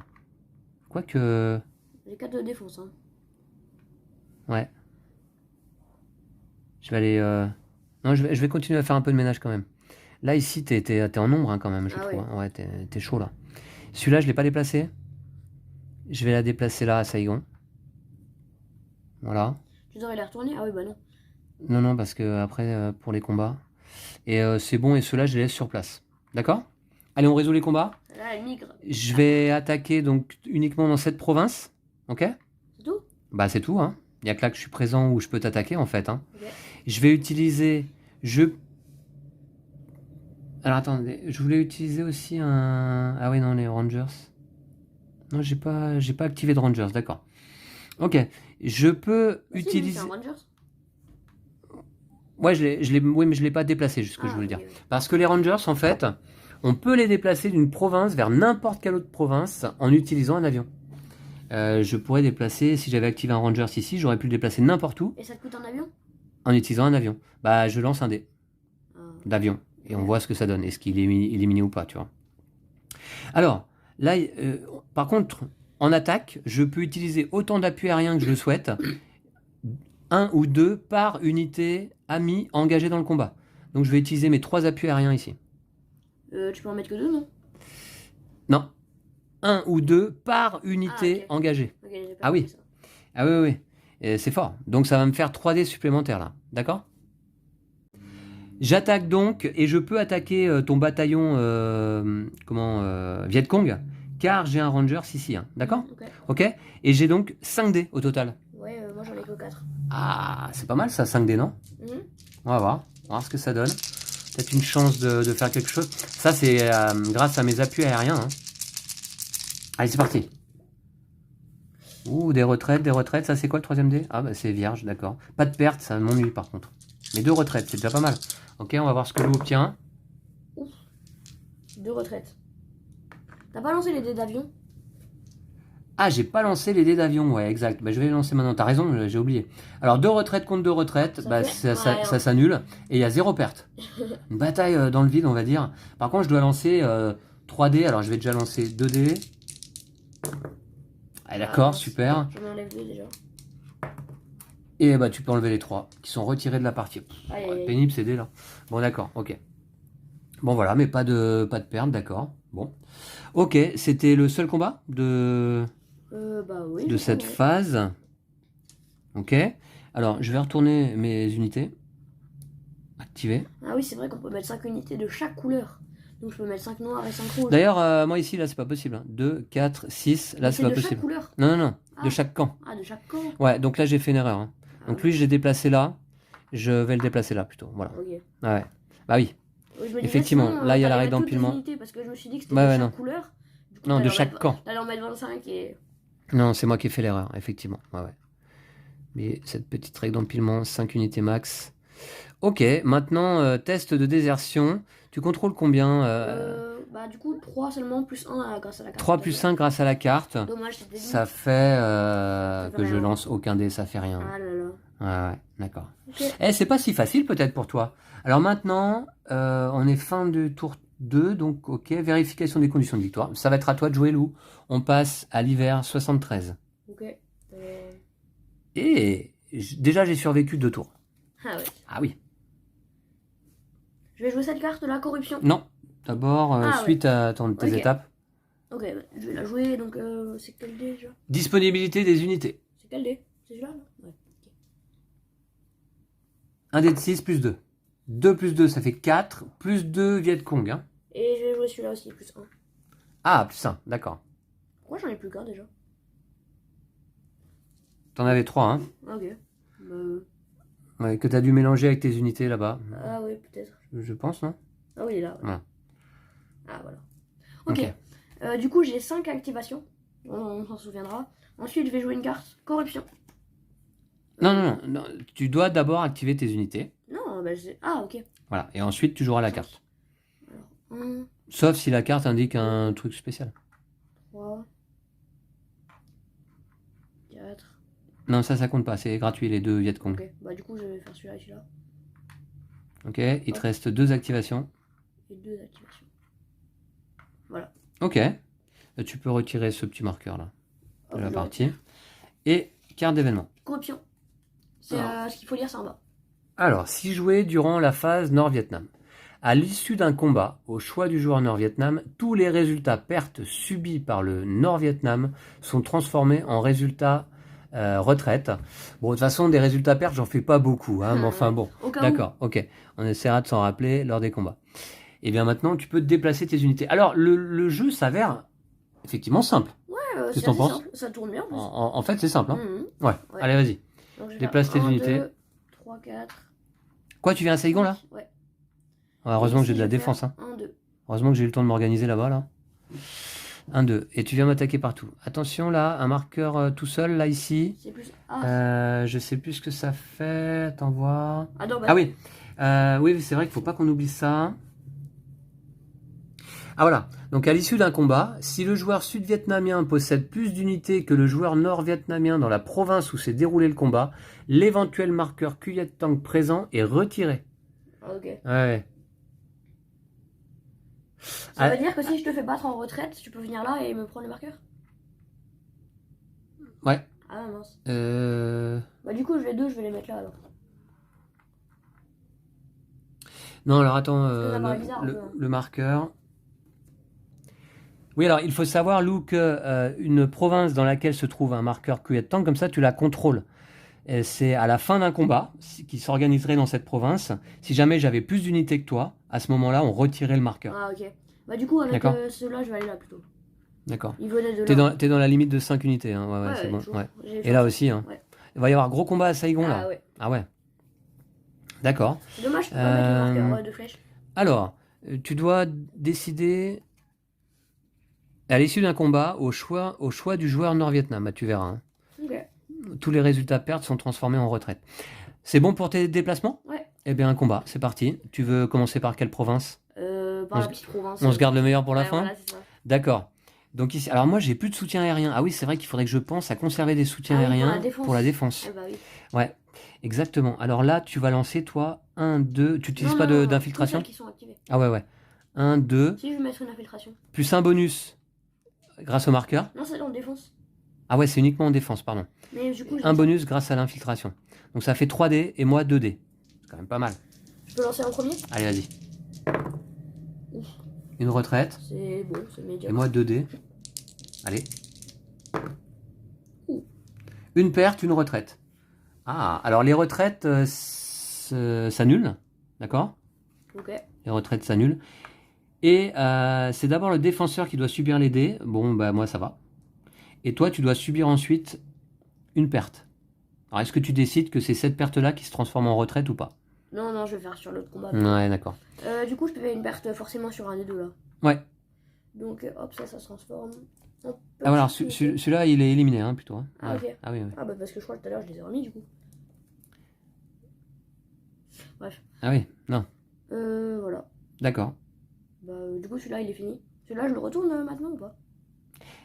Quoique... J'ai 4 de défense. Hein. Ouais. Je vais aller... Non, je vais continuer à faire un peu de ménage quand même. Là, ici, t'es en nombre hein, quand même, je trouve. Ouais, ouais t'es chaud là. Celui-là, je ne l'ai pas déplacé. Je vais la déplacer là à Saigon. Voilà. Tu devrais les retourner? Ah oui, bah non. Non, parce que après, pour les combats. Et c'est bon, et ceux-là, je les laisse sur place. D'accord? Allez, on résout les combats. Là, elle migre. Je vais attaquer donc uniquement dans cette province. Ok? C'est tout? Bah, c'est tout, hein. Il n'y a que là que je suis présent où je peux t'attaquer, en fait. Hein. Okay. Je vais utiliser... Alors, attendez. Je voulais utiliser aussi un... Ah oui, non, les Rangers. Non, j'ai pas activé de Rangers, d'accord. Ok. Je peux utiliser... C'est un Rangers? Ouais, oui, mais je ne l'ai pas déplacé, juste ce que je voulais dire. Parce que les Rangers, en fait, on peut les déplacer d'une province vers n'importe quelle autre province en utilisant un avion. Je pourrais déplacer, si j'avais activé un Rangers ici, j'aurais pu le déplacer n'importe où. Et ça te coûte un avion? En utilisant un avion. Bah, je lance un dé d'avion. Et on voit ce que ça donne. Est-ce qu'il est éliminé ou pas, tu vois. Alors, là, par contre, en attaque, je peux utiliser autant d'appui aérien que je le souhaite. 1 ou 2 par unité amie engagée dans le combat. Donc, je vais utiliser mes 3 appuis aériens ici. Tu peux en mettre que 2, non? Non. 1 ou 2 par unité engagée. Okay, ah oui. Ça. Ah oui. Et c'est fort. Donc ça va me faire 3D supplémentaires là. D'accord? J'attaque donc, et je peux attaquer ton bataillon Viet Cong, car j'ai un Ranger ici. Hein. D'accord? Ok. Et j'ai donc 5 dés au total. Ouais, moi j'en ai que 4. Ah, c'est pas mal ça, 5 dés, non? On va voir. On va voir ce que ça donne. Peut-être une chance de faire quelque chose. Ça, c'est grâce à mes appuis aériens. Hein. Allez, c'est parti. Ouh, des retraites. Ça, c'est quoi le 3e dé? Ah, bah, c'est vierge, d'accord. Pas de perte, ça m'ennuie par contre. Mais 2 retraites, c'est déjà pas mal. Ok, on va voir ce que Lou obtient. Ouf. 2 retraites. T'as pas lancé les dés d'avion? Ah, j'ai pas lancé les dés d'avion, ouais, exact. Bah, je vais les lancer maintenant. T'as raison, j'ai oublié. Alors, 2 retraites contre 2 retraites, ça s'annule. Et il y a 0 perte. Une bataille dans le vide, on va dire. Par contre, je dois lancer 3 dés. Alors, je vais déjà lancer 2 dés. Ah, d'accord, super. J'en enlève 2 déjà. Et bah, tu peux enlever les 3 qui sont retirés de la partie. Pénible ces dés là. Bon, d'accord, ok. Bon, voilà, mais pas de perte, d'accord. Bon. Ok, c'était le seul combat de cette phase. Ok. Alors, je vais retourner mes unités. Activer. Ah oui, c'est vrai qu'on peut mettre 5 unités de chaque couleur. Donc je peux mettre 5 noirs et 5 rouges. D'ailleurs, moi ici, là, c'est pas possible. 2, 4, 6, là, c'est pas possible. De chaque couleur? Non, de chaque camp. Ah, de chaque camp? Ouais, donc là, j'ai fait une erreur. Hein. Donc lui, j'ai déplacé là. Je vais le déplacer là, plutôt. Voilà. Ok. Ouais. Bah oui. Effectivement, sinon, là, il y a l'arrêt d'empilement. Parce que je me suis dit que c'était de chaque couleur. Du coup, non, de chaque camp. T'allais en mettre 25 et... Non, c'est moi qui ai fait l'erreur, effectivement. Ouais. Mais cette petite règle d'empilement, 5 unités max. Ok, maintenant, test de désertion. Tu contrôles combien Bah du coup, 3 seulement, plus 1 grâce à la carte. 3 plus 1 grâce à la carte. Dommage, c'était ça fait que je lance aucun dé, ça fait rien. Ah là là. Ouais, d'accord. Okay. C'est pas si facile peut-être pour toi. Alors maintenant, on est fin de tour 2, donc ok, vérification des conditions de victoire. Ça va être à toi de jouer, Lou. On passe à l'hiver 73. Ok. Et déjà, j'ai survécu 2 tours. Ah ouais. Ah oui. Je vais jouer cette carte, la corruption. Non. D'abord, suite à tes étapes. Ok, je vais la jouer, donc c'est quel dé déjà? Disponibilité des unités. C'est quel dé? C'est celui-là? Ouais. Okay. 1 dé de 6 plus 2. 2 plus 2, ça fait 4. Plus 2 Viet Cong. Hein. Et je vais jouer celui-là aussi, plus 1. Ah, plus 1, d'accord. Pourquoi j'en ai plus qu'un déjà? T'en avais 3, hein? Ok. Ouais, que t'as dû mélanger avec tes unités là-bas. Ah oui, peut-être. Je pense, non? Ah oui, il est là. Ouais. Ah voilà. Ok. Du coup, j'ai 5 activations. On s'en souviendra. Ensuite, je vais jouer une carte corruption. Non. Tu dois d'abord activer tes unités. Non, bah je... Ah, ok. Voilà. Et ensuite, tu joueras la carte. Alors, 1... Sauf si la carte indique un truc spécial. 3... 4... Non, ça compte pas. C'est gratuit, les 2 Viet Cong. Ok. Bah du coup, je vais faire celui-là et celui-là. Ok. Il te reste 2 activations. Et 2 activations. Voilà. Ok. Tu peux retirer ce petit marqueur là de la partie. Et carte d'événement. Corruption. C'est ce qu'il faut lire, c'est en bas. Alors, si joué durant la phase Nord-Vietnam. À l'issue d'un combat, au choix du joueur Nord-Vietnam, tous les résultats pertes subis par le Nord-Vietnam sont transformés en résultats retraite. Bon, de toute façon, des résultats pertes, j'en fais pas beaucoup. Hein, mais enfin bon, d'accord, ok. On essaiera de s'en rappeler lors des combats. Et bien maintenant, tu peux déplacer tes unités. Alors, le jeu s'avère effectivement simple. Ouais, qu'est-ce que t'en penses? Simple. Ça tourne bien en plus. En fait, c'est simple. Hein. Ouais. Allez, vas-y. Déplace tes unités. 2, 3, 4. Quoi, tu viens à Saigon là? Ouais. Heureusement que j'ai de la défense. Hein. 1, 2. Heureusement que j'ai eu le temps de m'organiser là-bas. Là. 1, 2. Et tu viens m'attaquer partout. Attention là, un marqueur tout seul là ici. C'est plus... je sais plus ce que ça fait. Attends voir. Ah oui. Oui, c'est vrai qu'il faut pas qu'on oublie ça. Ah voilà. Donc à l'issue d'un combat, si le joueur sud-vietnamien possède plus d'unités que le joueur nord-vietnamien dans la province où s'est déroulé le combat, l'éventuel marqueur Cuyet Tang présent est retiré. Ok. Ouais. Ça veut dire que si je te fais battre en retraite, tu peux venir là et me prendre le marqueur? Ouais. Ah mince. Bah du coup, je vais les mettre là alors. Non, alors attends, le marqueur. Oui, alors il faut savoir, Lou, qu'une province dans laquelle se trouve un marqueur Cuyet Tang, comme ça tu la contrôles. c'est à la fin d'un combat qui s'organiserait dans cette province. Si jamais j'avais plus d'unités que toi, à ce moment-là, on retirait le marqueur. Ah, ok. Bah, du coup, avec D'accord. ceux-là, je vais aller là plutôt. D'accord. Il venait de T'es là. dans la limite de 5 unités, hein. Ouais, Ouais, c'est bon. toujours. Ouais. J'ai Et fait là ça. aussi, hein. Ouais. Il va y avoir un gros combat à Saigon, là. Ah, ouais. Ah ouais. D'accord. C'est dommage, je peux pas mettre le marqueur de flèche. Alors, tu dois décider à l'issue d'un combat au choix du joueur Nord-Vietnam. Bah, tu verras, hein. Ok. Tous les résultats pertes sont transformés en retraite. C'est bon pour tes déplacements? Ouais. Eh bien, un combat, c'est parti. Tu veux commencer par quelle province? Par la petite province. On se garde le meilleur pour la Ouais, fin? voilà, c'est ça. D'accord. Donc ici, alors moi j'ai plus de soutien aérien. Ah oui, c'est vrai qu'il faudrait que je pense à conserver des soutiens Ah oui, aériens pour la défense. Ah bah oui. Ouais, exactement. Alors là, tu vas lancer toi 1, 2. Tu n'utilises Non, pas non, d'infiltration? toutes celles qui sont activées. Ah ouais, ouais. 1, 2, Si je vais mettre une infiltration. plus un bonus grâce au marqueur. Non, c'est en défense. Ah ouais, c'est uniquement en défense, pardon. Mais du coup, Un bonus grâce à l'infiltration. Donc ça fait 3D et moi 2D. C'est quand même pas mal. Je peux lancer en premier? Allez, vas-y. Ouf. Une retraite. C'est bon, c'est médiocre. Et moi 2D. Allez. Ouh. Une perte, une retraite. Ah, alors les retraites s'annulent, d'accord? Ok. Les retraites s'annulent. Et c'est d'abord le défenseur qui doit subir les dés. Bon, bah moi ça va. Et toi, tu dois subir ensuite une perte. Alors est-ce que tu décides que c'est cette perte-là qui se transforme en retraite ou pas? Non, non, je vais faire sur l'autre combat. Ouais, d'accord. Du coup, je fais une perte forcément sur un des deux là. Ouais. Donc, hop, ça se transforme. Ah voilà, celui-là, il est éliminé, hein, plutôt. Hein. Ah, Ouais. ok. Ah oui, oui. Ah bah parce que je crois que tout à l'heure, je les ai remis du coup. Bref. Ah oui, non. Voilà. D'accord. Bah, du coup, celui-là, il est fini. Celui-là, je le retourne maintenant ou pas?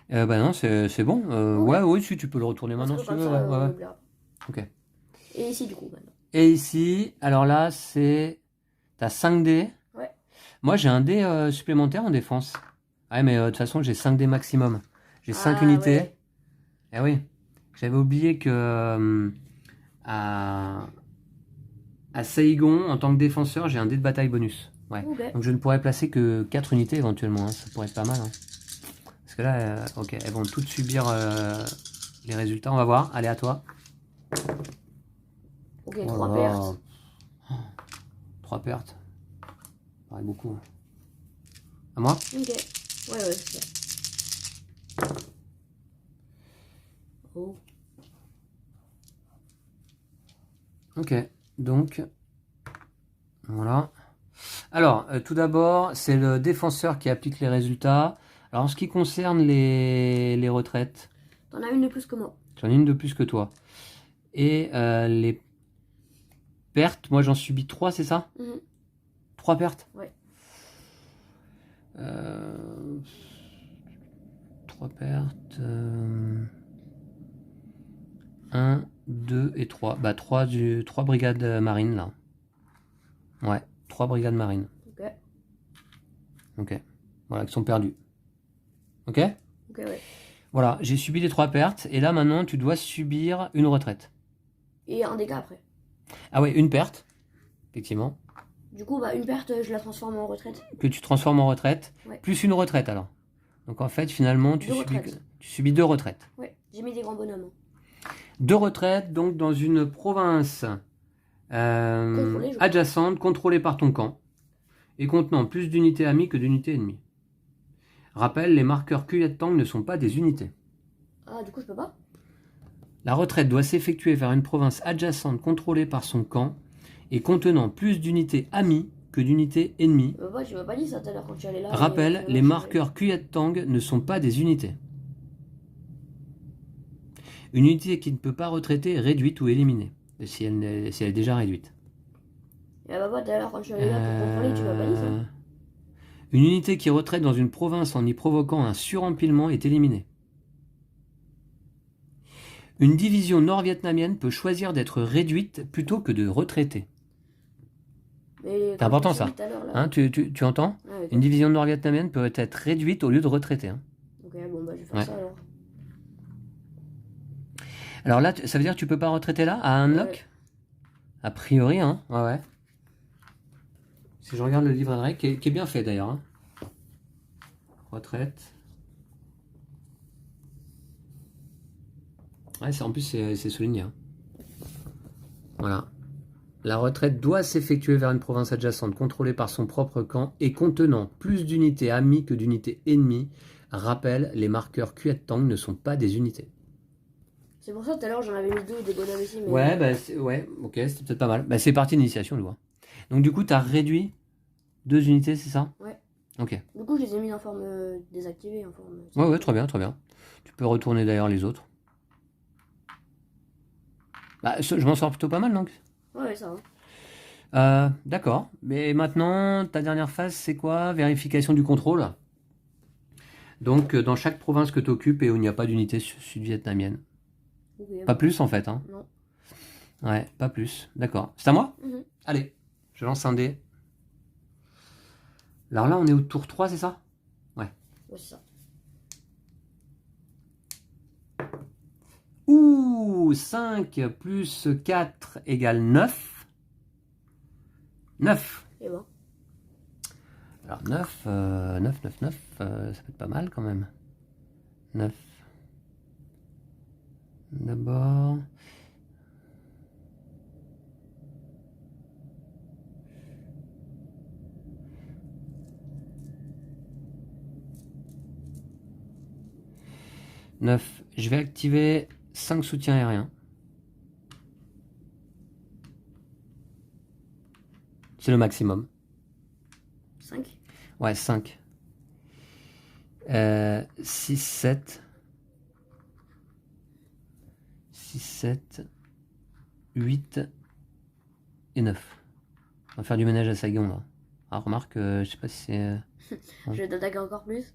Bah non, c'est bon. Ok. Ouais, oui, si tu peux le retourner Parce maintenant que si tu comme veux. ça, Ouais, ouais, on ouais. l'oubliera pas. Ok. Et ici, du coup, maintenant. Et ici, alors là, c'est... T'as 5 dés. Ouais. Moi, j'ai un dé supplémentaire en défense. Ouais, mais de toute façon, j'ai 5 dés maximum. J'ai 5 unités. Ouais. Eh oui. J'avais oublié que à Saigon, en tant que défenseur, j'ai un dé de bataille bonus. Ouais. Ok. Donc je ne pourrais placer que 4 unités éventuellement. Hein. Ça pourrait être pas mal. Hein. Parce que là, ok, elles vont toutes subir les résultats. On va voir. Allez, à toi. Ok, 3 pertes. 3 pertes. Ça paraît beaucoup. À moi? Ok. Ouais, c'est ça. Oh. Ok, donc voilà. Alors, tout d'abord, c'est le défenseur qui applique les résultats. Alors, en ce qui concerne les retraites, T'en as une de plus que moi. j'en ai une de plus que toi. Et les pertes, moi j'en subis 3, c'est ça? 3 pertes? Ouais. 3 pertes. 1, 2 et 3. Bah 3 brigades marines là. Ouais, 3 brigades marines. Ok. Ok. Voilà, qui sont perdues. Ok? Ok, ouais. Voilà, j'ai subi les 3 pertes. Et là maintenant, tu dois subir une retraite. Et un dégât après. Ah ouais, une perte. Effectivement. Du coup, bah, une perte, je la transforme en retraite. Que tu transformes en retraite. Ouais. Plus une retraite alors. Donc en fait, finalement, tu subis 2 retraites. Ouais, j'ai mis des grands bonhommes. 2 retraites, donc dans une province adjacente, contrôlée par ton camp, et contenant plus d'unités amies que d'unités ennemies. Rappel, les marqueurs Kuyat-Tang ne sont pas des unités. Ah, du coup, je peux pas? La retraite doit s'effectuer vers une province adjacente contrôlée par son camp et contenant plus d'unités amies que d'unités ennemies. Bah, tu m'as pas dit ça tout à l'heure quand tu allais là. Rappel, les marqueurs Kuyat-Tang ne sont pas des unités. Une unité qui ne peut pas retraiter est réduite ou éliminée, si elle est déjà réduite. Et bah, tout à l'heure quand tu allais là pour contrôler, tu m'as pas dit ça. Une unité qui retraite dans une province en y provoquant un surempilement est éliminée. Une division nord-vietnamienne peut choisir d'être réduite plutôt que de retraiter. C'est important ça. Hein, tu entends? Ah, okay. Une division nord-vietnamienne peut être réduite au lieu de retraiter. Hein. Ok, bon bah je vais faire ça alors. Alors là, ça veut dire que tu peux pas retraiter là, à Unlock? A priori, hein. Ouais. Si je regarde le livret de règles, qui est bien fait d'ailleurs. Hein. Retraite. Ouais, en plus c'est souligné. Hein. Voilà. La retraite doit s'effectuer vers une province adjacente contrôlée par son propre camp et contenant plus d'unités amies que d'unités ennemies. Rappel, les marqueurs Kuat-Tang ne sont pas des unités. C'est pour ça tout à l'heure j'en avais mis 2 des bonhommes ici. Mais... Ouais, bah, ouais, ok, c'est peut-être pas mal. Bah, c'est parti d'initiation, je vois. Donc du coup, tu as réduit 2 unités, c'est ça? Ouais. Ok. Du coup, je les ai mis en forme désactivée. En forme... Ouais, très bien, très bien. Tu peux retourner d'ailleurs les autres. Bah, je m'en sors plutôt pas mal, donc. Ouais, ça va. D'accord. Mais maintenant, ta dernière phase, c'est quoi? Vérification du contrôle. Donc, dans chaque province que tu occupes et où il n'y a pas d'unité sud-vietnamienne. Okay, Pas plus, en fait. Hein. Non. Ouais, pas plus. D'accord. C'est à moi? Allez, je lance un dé. Alors là, on est au tour 3, c'est ça? Ouais. Ouais, c'est ça. Ouh, 5 plus 4 égale 9. 9. Et bon. Alors 9, 9, 9, 9, ça peut être pas mal quand même. 9. D'abord... Neuf. Je vais activer 5 soutiens aériens. C'est le maximum. 5. Ouais, 5. 6, 7. 6, 7. 8. Et 9. On va faire du ménage à Saigon là. Ah, remarque, je sais pas si c'est... Je vais t'attaquer encore plus.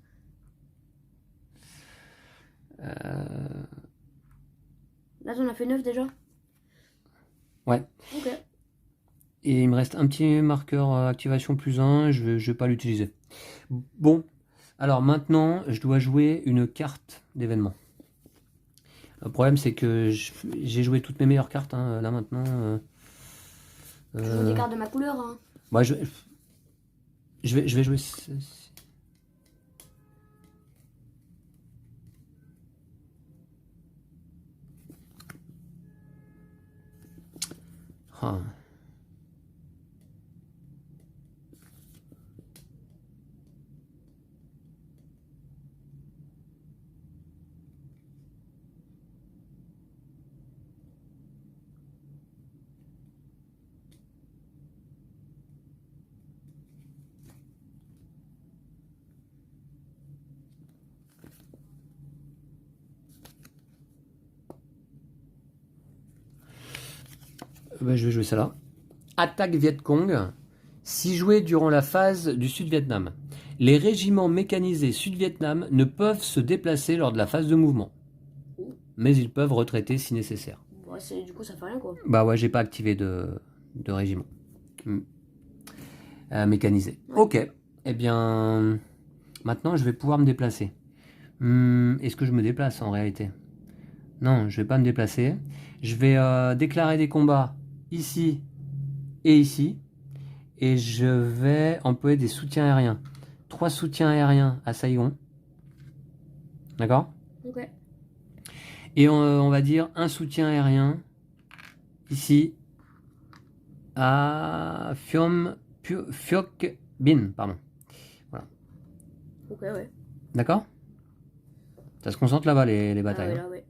Là, t'en as fait 9 déjà? Ouais. Ok. Et il me reste un petit marqueur activation plus 1, je vais pas l'utiliser. Bon, alors maintenant, je dois jouer une carte d'événement. Le problème, c'est que j'ai joué toutes mes meilleures cartes, hein, là maintenant. Tu joues des cartes de ma couleur, hein. Ouais, je vais jouer... Ah. Ben, je vais jouer ça là. Attaque Viet Cong. Si joué durant la phase du Sud-Vietnam, les régiments mécanisés Sud-Vietnam ne peuvent se déplacer lors de la phase de mouvement. Mais ils peuvent retraiter si nécessaire. Ouais, du coup, ça fait rien quoi. Bah ouais, j'ai pas activé de régiment mécanisé. Ouais. Ok. Eh bien, maintenant je vais pouvoir me déplacer. Est-ce que je me déplace en réalité? Non, je vais pas me déplacer. Je vais déclarer des combats ici et ici. Et je vais employer des soutiens aériens. 3 soutiens aériens à Saigon. D'accord? Ok. Et on va dire un soutien aérien ici à Phuoc Bin, pardon. Voilà. Ok, ouais. D'accord? Ça se concentre là-bas les batailles. Ah, ouais, là, ouais.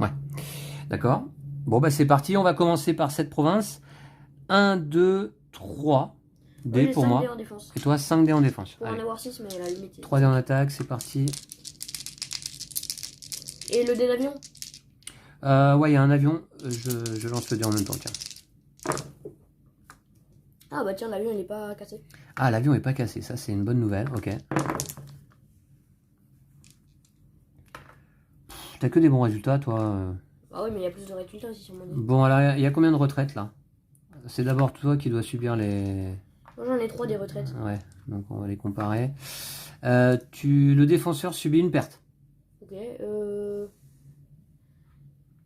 Ouais. D'accord. Bon, bah c'est parti. On va commencer par cette province. 1, 2, 3 dés pour 5 moi. dés en défense. Et toi, 5 dés en défense. Pour en avoir 6, mais la limite. 3 dés en attaque, c'est parti. Et le dé d'avion? Ouais, il y a un avion. Je lance le dé en même temps, tiens. Ah bah tiens, l'avion il est pas cassé. Ah, l'avion est pas cassé. Ça, c'est une bonne nouvelle. Ok. T'as que des bons résultats, toi. Ah oui, mais il y a plus de résultats aussi sur mon dé. Bon, alors, il y a combien de retraites, là? C'est d'abord toi qui dois subir les... Moi j'en ai 3 des retraites. Ouais, donc on va les comparer. Le défenseur subit une perte. Ok,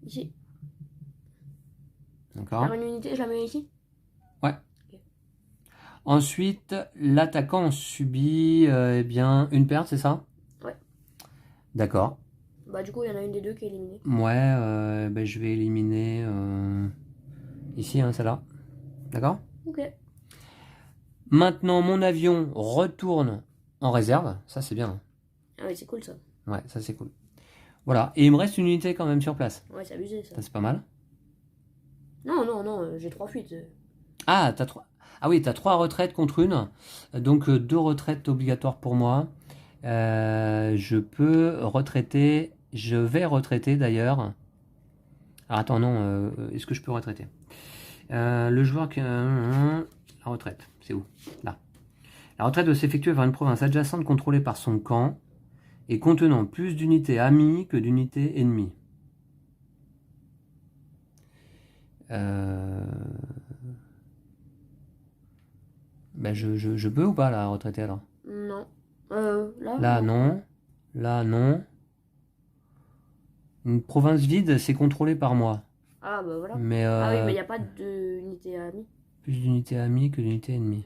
ici. D'accord. Faire une unité, je la mets ici? Ouais. Okay. Ensuite, l'attaquant subit eh bien une perte, c'est ça? Ouais. D'accord. Bah du coup, il y en a une des deux qui est éliminée. Ouais, ben, je vais éliminer ici, hein, celle-là. D'accord? Ok. Maintenant, mon avion retourne en réserve. Ça, c'est bien, hein. Ah oui, c'est cool ça. Ouais, ça, c'est cool. Voilà. Et il me reste une unité quand même sur place. Ouais, c'est abusé ça. Ça, c'est pas mal. Non, j'ai 3 fuites. Ah, t'as 3... Ah oui, t'as 3 retraites contre une. Donc, 2 retraites obligatoires pour moi. Je peux retraiter... Je vais retraiter, d'ailleurs. Alors, attends, non. Est-ce que je peux retraiter? Le joueur qui... la retraite, c'est où? Là. La retraite doit s'effectuer vers une province adjacente contrôlée par son camp et contenant plus d'unités amies que d'unités ennemies. Ben je peux ou pas la retraiter alors? Non. Là? Là non. Là non. Une province vide, c'est contrôlé par moi. Ah bah voilà. Mais Ah oui, mais il n'y a pas d'unité amie. plus d'unités amies que d'unités ennemies.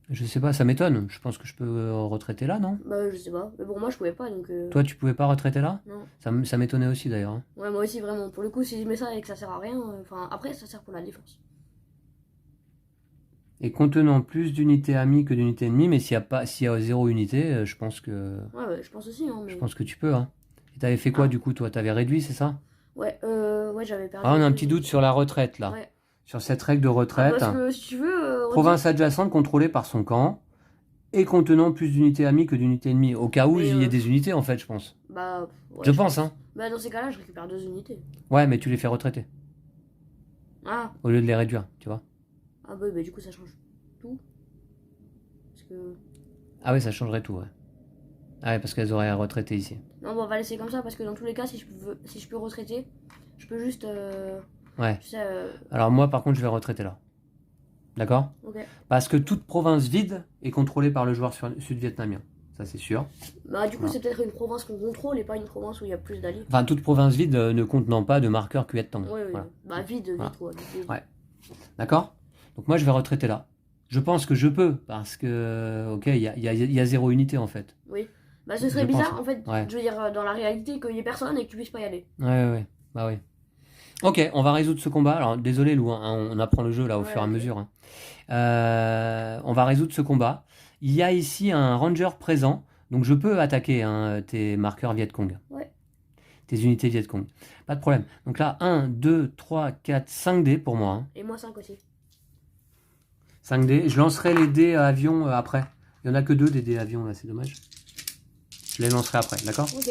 Je sais pas, ça m'étonne. Je pense que je peux retraiter là, non? Bah je sais pas. Mais bon, moi je pouvais pas donc. Toi, tu pouvais pas retraiter là? Non. Ça m'étonnait aussi d'ailleurs, hein. Ouais, moi aussi vraiment. Pour le coup, si je mets ça et que ça sert à rien, enfin après ça sert pour la défense. Et contenant plus d'unités amies que d'unités ennemies, mais s'il y a 0 unité, je pense que. Ouais, je pense aussi. Hein, mais... Je pense que tu peux, hein. Et t'avais fait quoi Ah. du coup, toi? T'avais réduit, c'est ça? Ouais, j'avais perdu. Ah, on a un petit doute sur la retraite là. Ouais. Sur cette règle de retraite. Parce que si tu veux. Province adjacente contrôlée par son camp et contenant plus d'unités amies que d'unités ennemies. Au cas où il y ait des unités en fait, je pense. Bah. Ouais, je pense, hein. Bah dans ces cas-là, je récupère 2 unités. Ouais, mais tu les fais retraiter. Ah. Au lieu de les réduire, tu vois. Ah bah du coup ça change tout. Parce que. Ah oui, ça changerait tout, ouais. Ah ouais, parce qu'elles auraient à retraiter ici. Non, bon, on va laisser comme ça parce que dans tous les cas, si je peux retraiter, je peux juste. Ouais. Tu sais, Alors moi, par contre, je vais retraiter là. D'accord? Ok. Parce que toute province vide est contrôlée par le joueur sud-vietnamien. Ça, c'est sûr. Bah, du coup, c'est peut-être une province qu'on contrôle et pas une province où il y a plus d'alliés. Enfin, toute province vide ne contenant pas de marqueur Cuet Tang. Oui. Voilà. Bah, vide, Voilà. vide. Ouais. D'accord? Donc moi, je vais retraiter là. Je pense que je peux, parce que, ok, il y a 0 unité en fait. Oui. Bah, ce serait Je bizarre, pense. en fait, Ouais. je veux dire, dans la réalité, qu'il y ait personne et que tu puisses pas y aller. Ouais. Bah oui. Ok, on va résoudre ce combat. Alors, désolé Lou, hein, on apprend le jeu là au fur et à mesure, hein. On va résoudre ce combat. Il y a ici un ranger présent, donc je peux attaquer, hein, tes marqueurs Vietcong. Ouais. Tes unités Vietcong. Pas de problème. Donc là, 1, 2, 3, 4, 5 dés pour moi, hein. Et moi 5 aussi. 5 dés. Je lancerai les dés avion après. Il n'y en a que 2 des dés avion là, c'est dommage. Je les lancerai après, d'accord? Ok.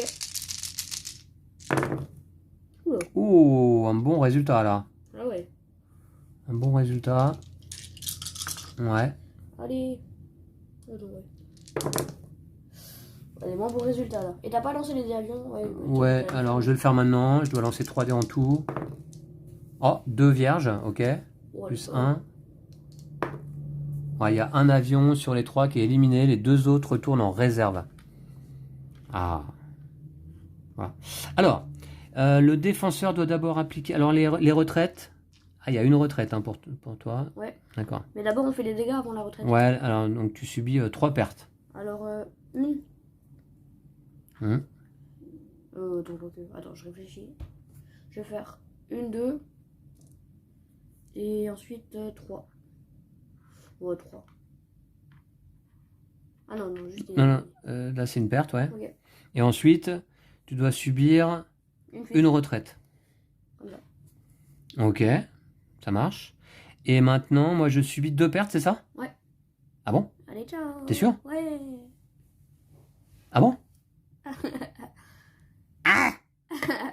Oula. Oh, un bon résultat là. Ah ouais. Un bon résultat. Ouais. Allez. Attends, ouais. Allez, moins bon résultat là. Et t'as pas lancé les dés avions? Ouais, alors je vais le faire maintenant. Je dois lancer 3 dés en tout. Oh, 2 vierges, ok. Ouais, Plus 1. Ouais, il y a un avion sur les 3 qui est éliminé. Les 2 autres retournent en réserve. Ah. Voilà. Alors, le défenseur doit d'abord appliquer... Alors, les retraites... Ah, il y a une retraite, hein, pour toi. Ouais. D'accord. Mais d'abord, on fait les dégâts avant la retraite. Ouais, alors, donc tu subis 3 pertes. Alors, une. Attends, je réfléchis. Je vais faire 1, 2. Et ensuite 3. Ouais, 3. Ah non, juste des... Non, là c'est une perte, ouais. Ok. Et ensuite, tu dois subir une retraite. Comme ça. Ok, ça marche. Et maintenant, moi je subis 2 pertes, c'est ça? Ouais. Ah bon? Allez, ciao. T'es sûr? Ouais. Ah bon?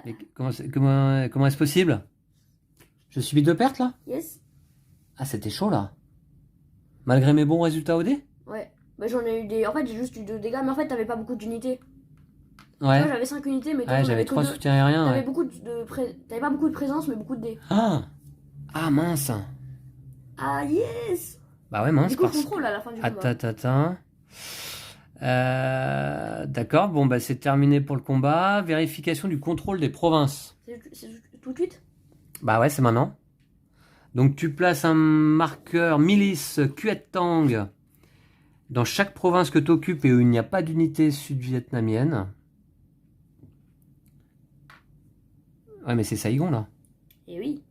Mais comment est-ce possible? Je subis 2 pertes là? Yes. Ah, c'était chaud là. Malgré mes bons résultats au dé? Ouais. Bah j'en ai eu des... En fait, j'ai juste eu 2 dégâts, mais en fait, t'avais pas beaucoup d'unités. Ouais. Moi, j'avais 5 unités, mais toi, Ouais, j'avais 3 soutiens aériens. T'avais Ouais. beaucoup T'avais pas beaucoup de présence, mais beaucoup de dés. Ah! Ah mince! Ah, yes. Bah ouais, mince. Du coup, je contrôle à la fin du combat. Attends. D'accord, bon bah c'est terminé pour le combat. Vérification du contrôle des provinces. C'est tout de suite? Bah ouais, c'est maintenant. Donc tu places un marqueur milice Cuet Tang dans chaque province que tu occupes et où il n'y a pas d'unité sud-vietnamienne. Ouais, mais c'est Saigon, là. Et oui.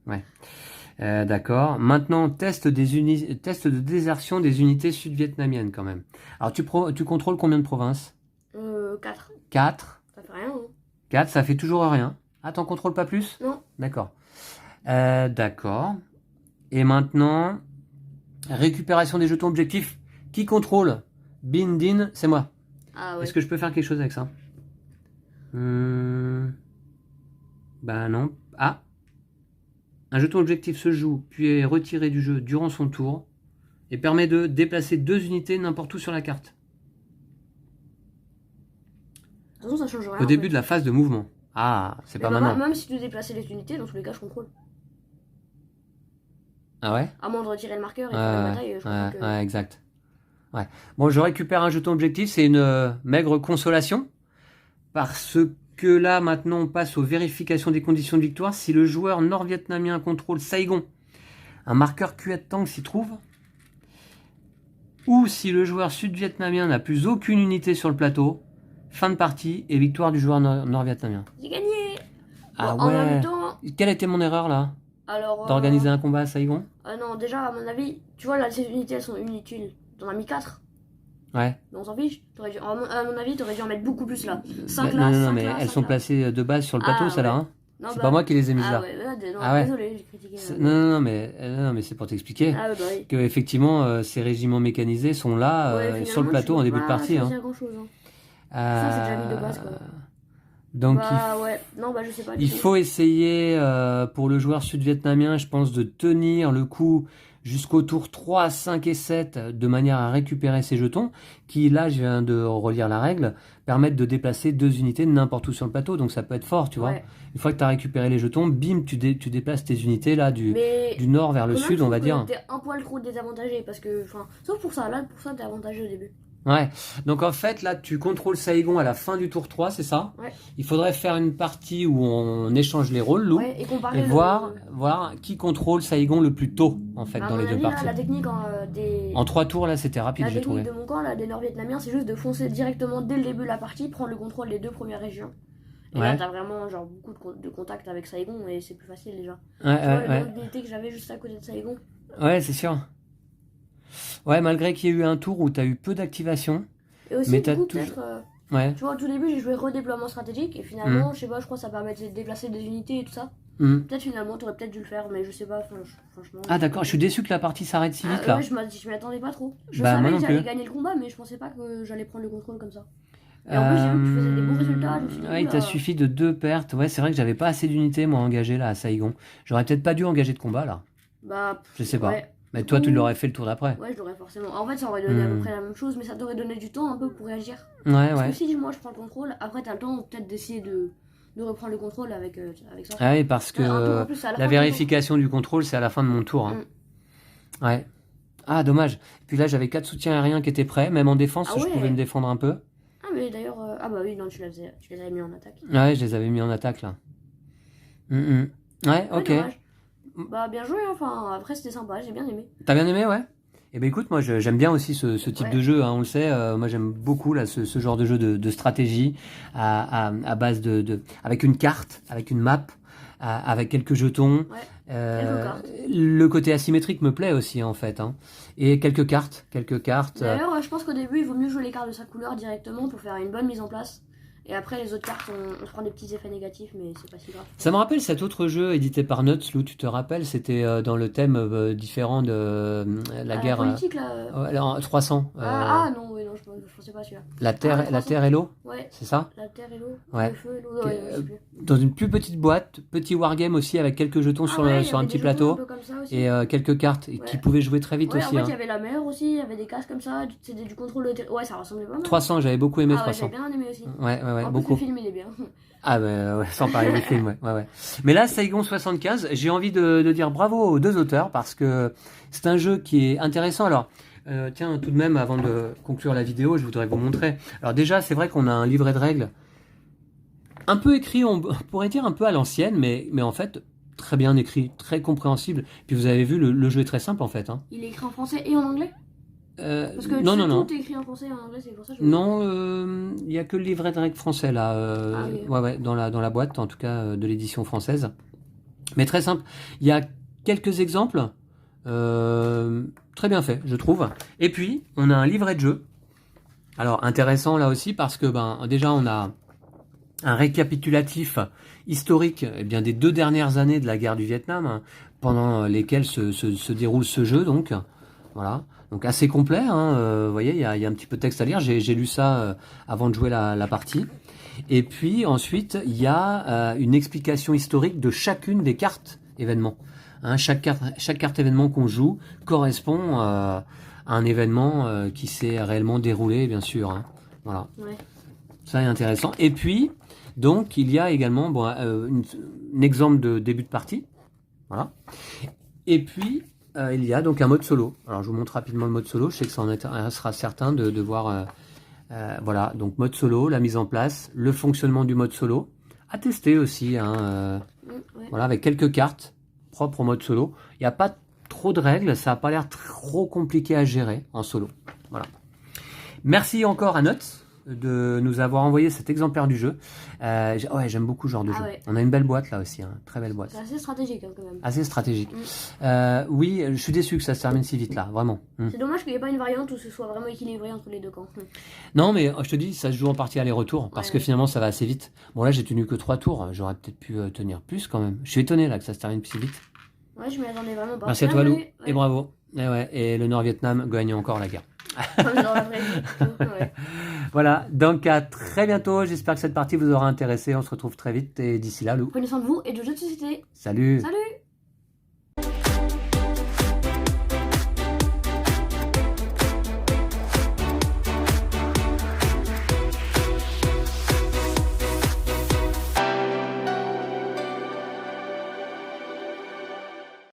D'accord. Maintenant, test de désertion des unités sud-vietnamiennes, quand même. Alors, tu contrôles combien de provinces? 4. 4. Ça fait rien, hein. 4, ça fait toujours rien. Ah, t'en contrôles pas plus? Non. D'accord. D'accord. Et maintenant, récupération des jetons objectifs. Qui contrôle? Bin Din, c'est moi. Ah ouais. Est-ce que je peux faire quelque chose avec ça? Ben non. Ah. Un jeton objectif se joue, puis est retiré du jeu durant son tour, et permet de déplacer 2 unités n'importe où sur la carte. De toute façon, ça change rien. Au en début fait. de la phase de mouvement. Ah, c'est Mais pas bah, maintenant. même si tu déplaçais les unités, dans tous les cas, je contrôle. Ah ouais? À moins de retirer le marqueur et faire une bataille, je comprends que... Ouais, exact. Ouais. Bon, je récupère un jeton objectif, c'est une maigre consolation, parce que là, maintenant, on passe aux vérifications des conditions de victoire. Si le joueur nord-vietnamien contrôle Saigon, un marqueur Quat-Tang s'y trouve, ou si le joueur sud-vietnamien n'a plus aucune unité sur le plateau, fin de partie et victoire du joueur nord-vietnamien. J'ai gagné. Ah Bon, en même ouais. temps, Quelle était mon erreur là? alors... D'organiser un combat à Saigon? non, déjà, à mon avis, tu vois, là, ces unités, elles sont inutiles. T'en as mis 4. Ouais. Mais on s'en fiche. À mon avis, t'aurais dû en mettre beaucoup plus là. 5 non, là, non, 5 mais là, elles 5 sont là. placées de base sur le plateau, Ah, celle-là. ouais. Hein, Non, c'est bah, pas moi qui les ai mises ah là. ouais, non, Ah ouais. désolé, j'ai critiqué. Non, mais c'est pour t'expliquer Ah ouais, bah oui. que effectivement ces régiments mécanisés sont là Ouais, sur le finalement, plateau je en peux début de pas partie. choisir Hein. grand-chose, hein. Ça, c'est déjà mis de base, quoi. Donc Bah ouais, non, bah je sais pas. il faut essayer pour le joueur sud-vietnamien, je pense, de tenir le coup jusqu'au tour 3, 5 et 7 de manière à récupérer ses jetons qui, là, je viens de relire la règle, permettent de déplacer 2 unités n'importe où sur le plateau. Donc ça peut être fort, tu vois. Ouais. Une fois que tu as récupéré les jetons, bim, tu déplaces tes unités là du Mais nord vers le quand même, sud, je on va trouve dire. que t'es un poil trop désavantagé parce que, enfin, sauf pour ça, là, pour ça, t'es avantagé au début. Ouais, donc en fait là tu contrôles Saigon à la fin du tour 3, c'est ça? Ouais. Il faudrait faire une partie où on échange les rôles, Lou, Ouais, et comparer et voir qui contrôle Saigon le plus tôt en fait Bah, à dans mon les deux avis, parties. là, la technique des... En 3 tours là c'était rapide, La j'ai trouvé. technique de mon camp, là, des Nord-Vietnamiens, c'est juste de foncer directement dès le début de la partie, prendre le contrôle des 2 premières régions. Et là, Ouais. t'as vraiment genre beaucoup de contacts avec Saigon et c'est plus facile déjà. Ouais, Tu vois, ouais, le ouais. nombre d'unités que j'avais juste à côté de Saigon. Ouais, c'est sûr. Ouais, malgré qu'il y ait eu un tour où tu as eu peu d'activation. Et aussi, Mais du t'as coup, toujours- peut-être, Ouais. tu vois, au tout début, j'ai joué redéploiement stratégique et finalement, je sais pas, je crois que ça permettait de déplacer des unités et tout ça. Peut-être finalement, t'aurais peut-être dû le faire, mais je sais pas, franchement. Ah d'accord, je suis déçu que la partie s'arrête si vite là. Ouais, je m'y attendais pas trop. Je Bah, moi savais non que j'allais plus. gagner le combat, mais je pensais pas que j'allais prendre le contrôle comme ça. Et en plus, j'ai vu que tu faisais des bons résultats. Je me suis dit, Ouais, il oula. t'a suffi de 2 pertes. Ouais, c'est vrai que j'avais pas assez d'unités moi engagées là à Saigon. J'aurais peut-être pas dû engager de combat là. Bah, Je sais pas. ouais. Mais toi, tu l'aurais fait le tour d'après. Ouais, je l'aurais forcément. En fait, ça aurait donné à peu près la même chose, mais ça t'aurait donné du temps un peu pour réagir. Ouais, Parce ouais. que si moi je prends le contrôle, après t'as le temps peut-être d'essayer de reprendre le contrôle avec ça. Ah oui, parce que Ouais, un tour en plus, c'est à la fin la de ton vérification du contrôle, c'est à la fin de mon tour. Hein. Ouais. Ah, dommage. Puis là, j'avais 4 soutiens aériens qui étaient prêts. Même en défense, Ah je ouais. pouvais me défendre un peu. Ah, mais d'ailleurs. Ah, bah oui, non, tu les avais mis en attaque. Ouais, je les avais mis en attaque là. Ouais, Ouais, ok. dommage. Bah, bien joué, hein. Enfin, après c'était sympa, j'ai bien aimé. T'as bien aimé, ouais? Eh ben écoute, moi j'aime bien aussi ce type Ouais. de jeu, hein, on le sait. Moi j'aime beaucoup là, ce genre de jeu de stratégie à base avec une carte, avec une map, avec quelques jetons. Ouais. Euh, cartes. le côté asymétrique me plaît aussi en fait. Hein. Et quelques cartes. D'ailleurs, je pense qu'au début, il vaut mieux jouer les cartes de sa couleur directement pour faire une bonne mise en place. Et après, les autres cartes, on se prend des petits effets négatifs, mais c'est pas si grave. Ça me rappelle cet autre jeu édité par Nuts, Lou, tu te rappelles? C'était dans le thème différent de la guerre. Politique, là. Alors, 300. Non, oui, non, je pensais pas à celui-là. La Terre et l'eau, Ouais. c'est ça? La terre et l'eau. Ouais. Le feu et l'eau. Ouais, je sais plus. Dans une plus petite boîte, petit wargame aussi avec quelques jetons sur ouais, il y un avait petit des jetons plateau un peu comme ça aussi. et quelques cartes qui Ouais. pouvaient jouer très vite Ouais, en aussi. fait, Hein. il y avait la mer aussi, il y avait des casques comme ça, c'était du contrôle de Ouais, ça ressemblait pas mal. 300, j'avais beaucoup aimé Ah ouais, 300. j'ai bien aimé aussi. Ouais, En plus, beaucoup. le film, il est bien. Ah ouais, sans parler des films, ouais. Mais là, Saigon 75, j'ai envie de dire bravo aux 2 auteurs parce que c'est un jeu qui est intéressant. Alors, tiens, tout de même, avant de conclure la vidéo, je voudrais vous montrer. Alors déjà, c'est vrai qu'on a un livret de règles un peu écrit, on pourrait dire un peu à l'ancienne, mais en fait, très bien écrit, très compréhensible. Puis vous avez vu, le jeu est très simple en fait. Hein. Il est écrit en français et en anglais? Parce que non, tu sais, non, non. tout est écrit en français et en anglais, c'est pour ça que je Non, il n'y a que le livret de règles français là, Ah, oui. ouais, dans la boîte, en tout cas de l'édition française. Mais très simple. Il y a quelques exemples, très bien fait, je trouve. Et puis, on a un livret de jeu. Alors, intéressant là aussi parce que déjà, on a un récapitulatif historique des 2 dernières années de la guerre du Vietnam, hein, pendant lesquelles se déroule ce jeu, donc. Voilà. Donc assez complet, hein, vous voyez, il y a un petit peu de texte à lire. J'ai lu ça avant de jouer la partie. Et puis ensuite, il y a une explication historique de chacune des cartes événements. Hein, chaque carte événement qu'on joue correspond à un événement qui s'est réellement déroulé, bien sûr. Hein. Voilà. Ouais. Ça est intéressant. Et puis, donc, il y a également un exemple de début de partie. Voilà. Et puis, il y a donc un mode solo. Alors, je vous montre rapidement le mode solo. Je sais que ça en intéressera certains de voir. Voilà, donc mode solo, la mise en place, le fonctionnement du mode solo. À tester aussi, hein, Ouais. voilà, avec quelques cartes propres au mode solo. Il n'y a pas trop de règles, ça n'a pas l'air trop compliqué à gérer en solo. Voilà. Merci encore à Notes de nous avoir envoyé cet exemplaire du jeu. Ouais, j'aime beaucoup ce genre de jeu. Ouais. On a une belle boîte là aussi, hein, très belle boîte. C'est assez stratégique hein, quand même. Assez stratégique. Oui, je suis déçu que ça se termine si vite là, vraiment. C'est dommage qu'il n'y ait pas une variante où ce soit vraiment équilibré entre les deux camps. Non, mais je te dis, ça se joue en partie aller-retour, parce que finalement, ça va assez vite. Bon, là, j'ai tenu que 3 tours, j'aurais peut-être pu tenir plus quand même. Je suis étonné là que ça se termine si vite. Ouais, je m'y attendais vraiment pas. Merci à toi, Lou, Ouais. et bravo. Et le Nord-Vietnam gagne encore la guerre. Comme dans la vraie vie. Ouais. Voilà, donc à très bientôt. J'espère que cette partie vous aura intéressé. On se retrouve très vite, et d'ici là, Lou. Prenez soin de vous et de jeux de société. Salut. Salut!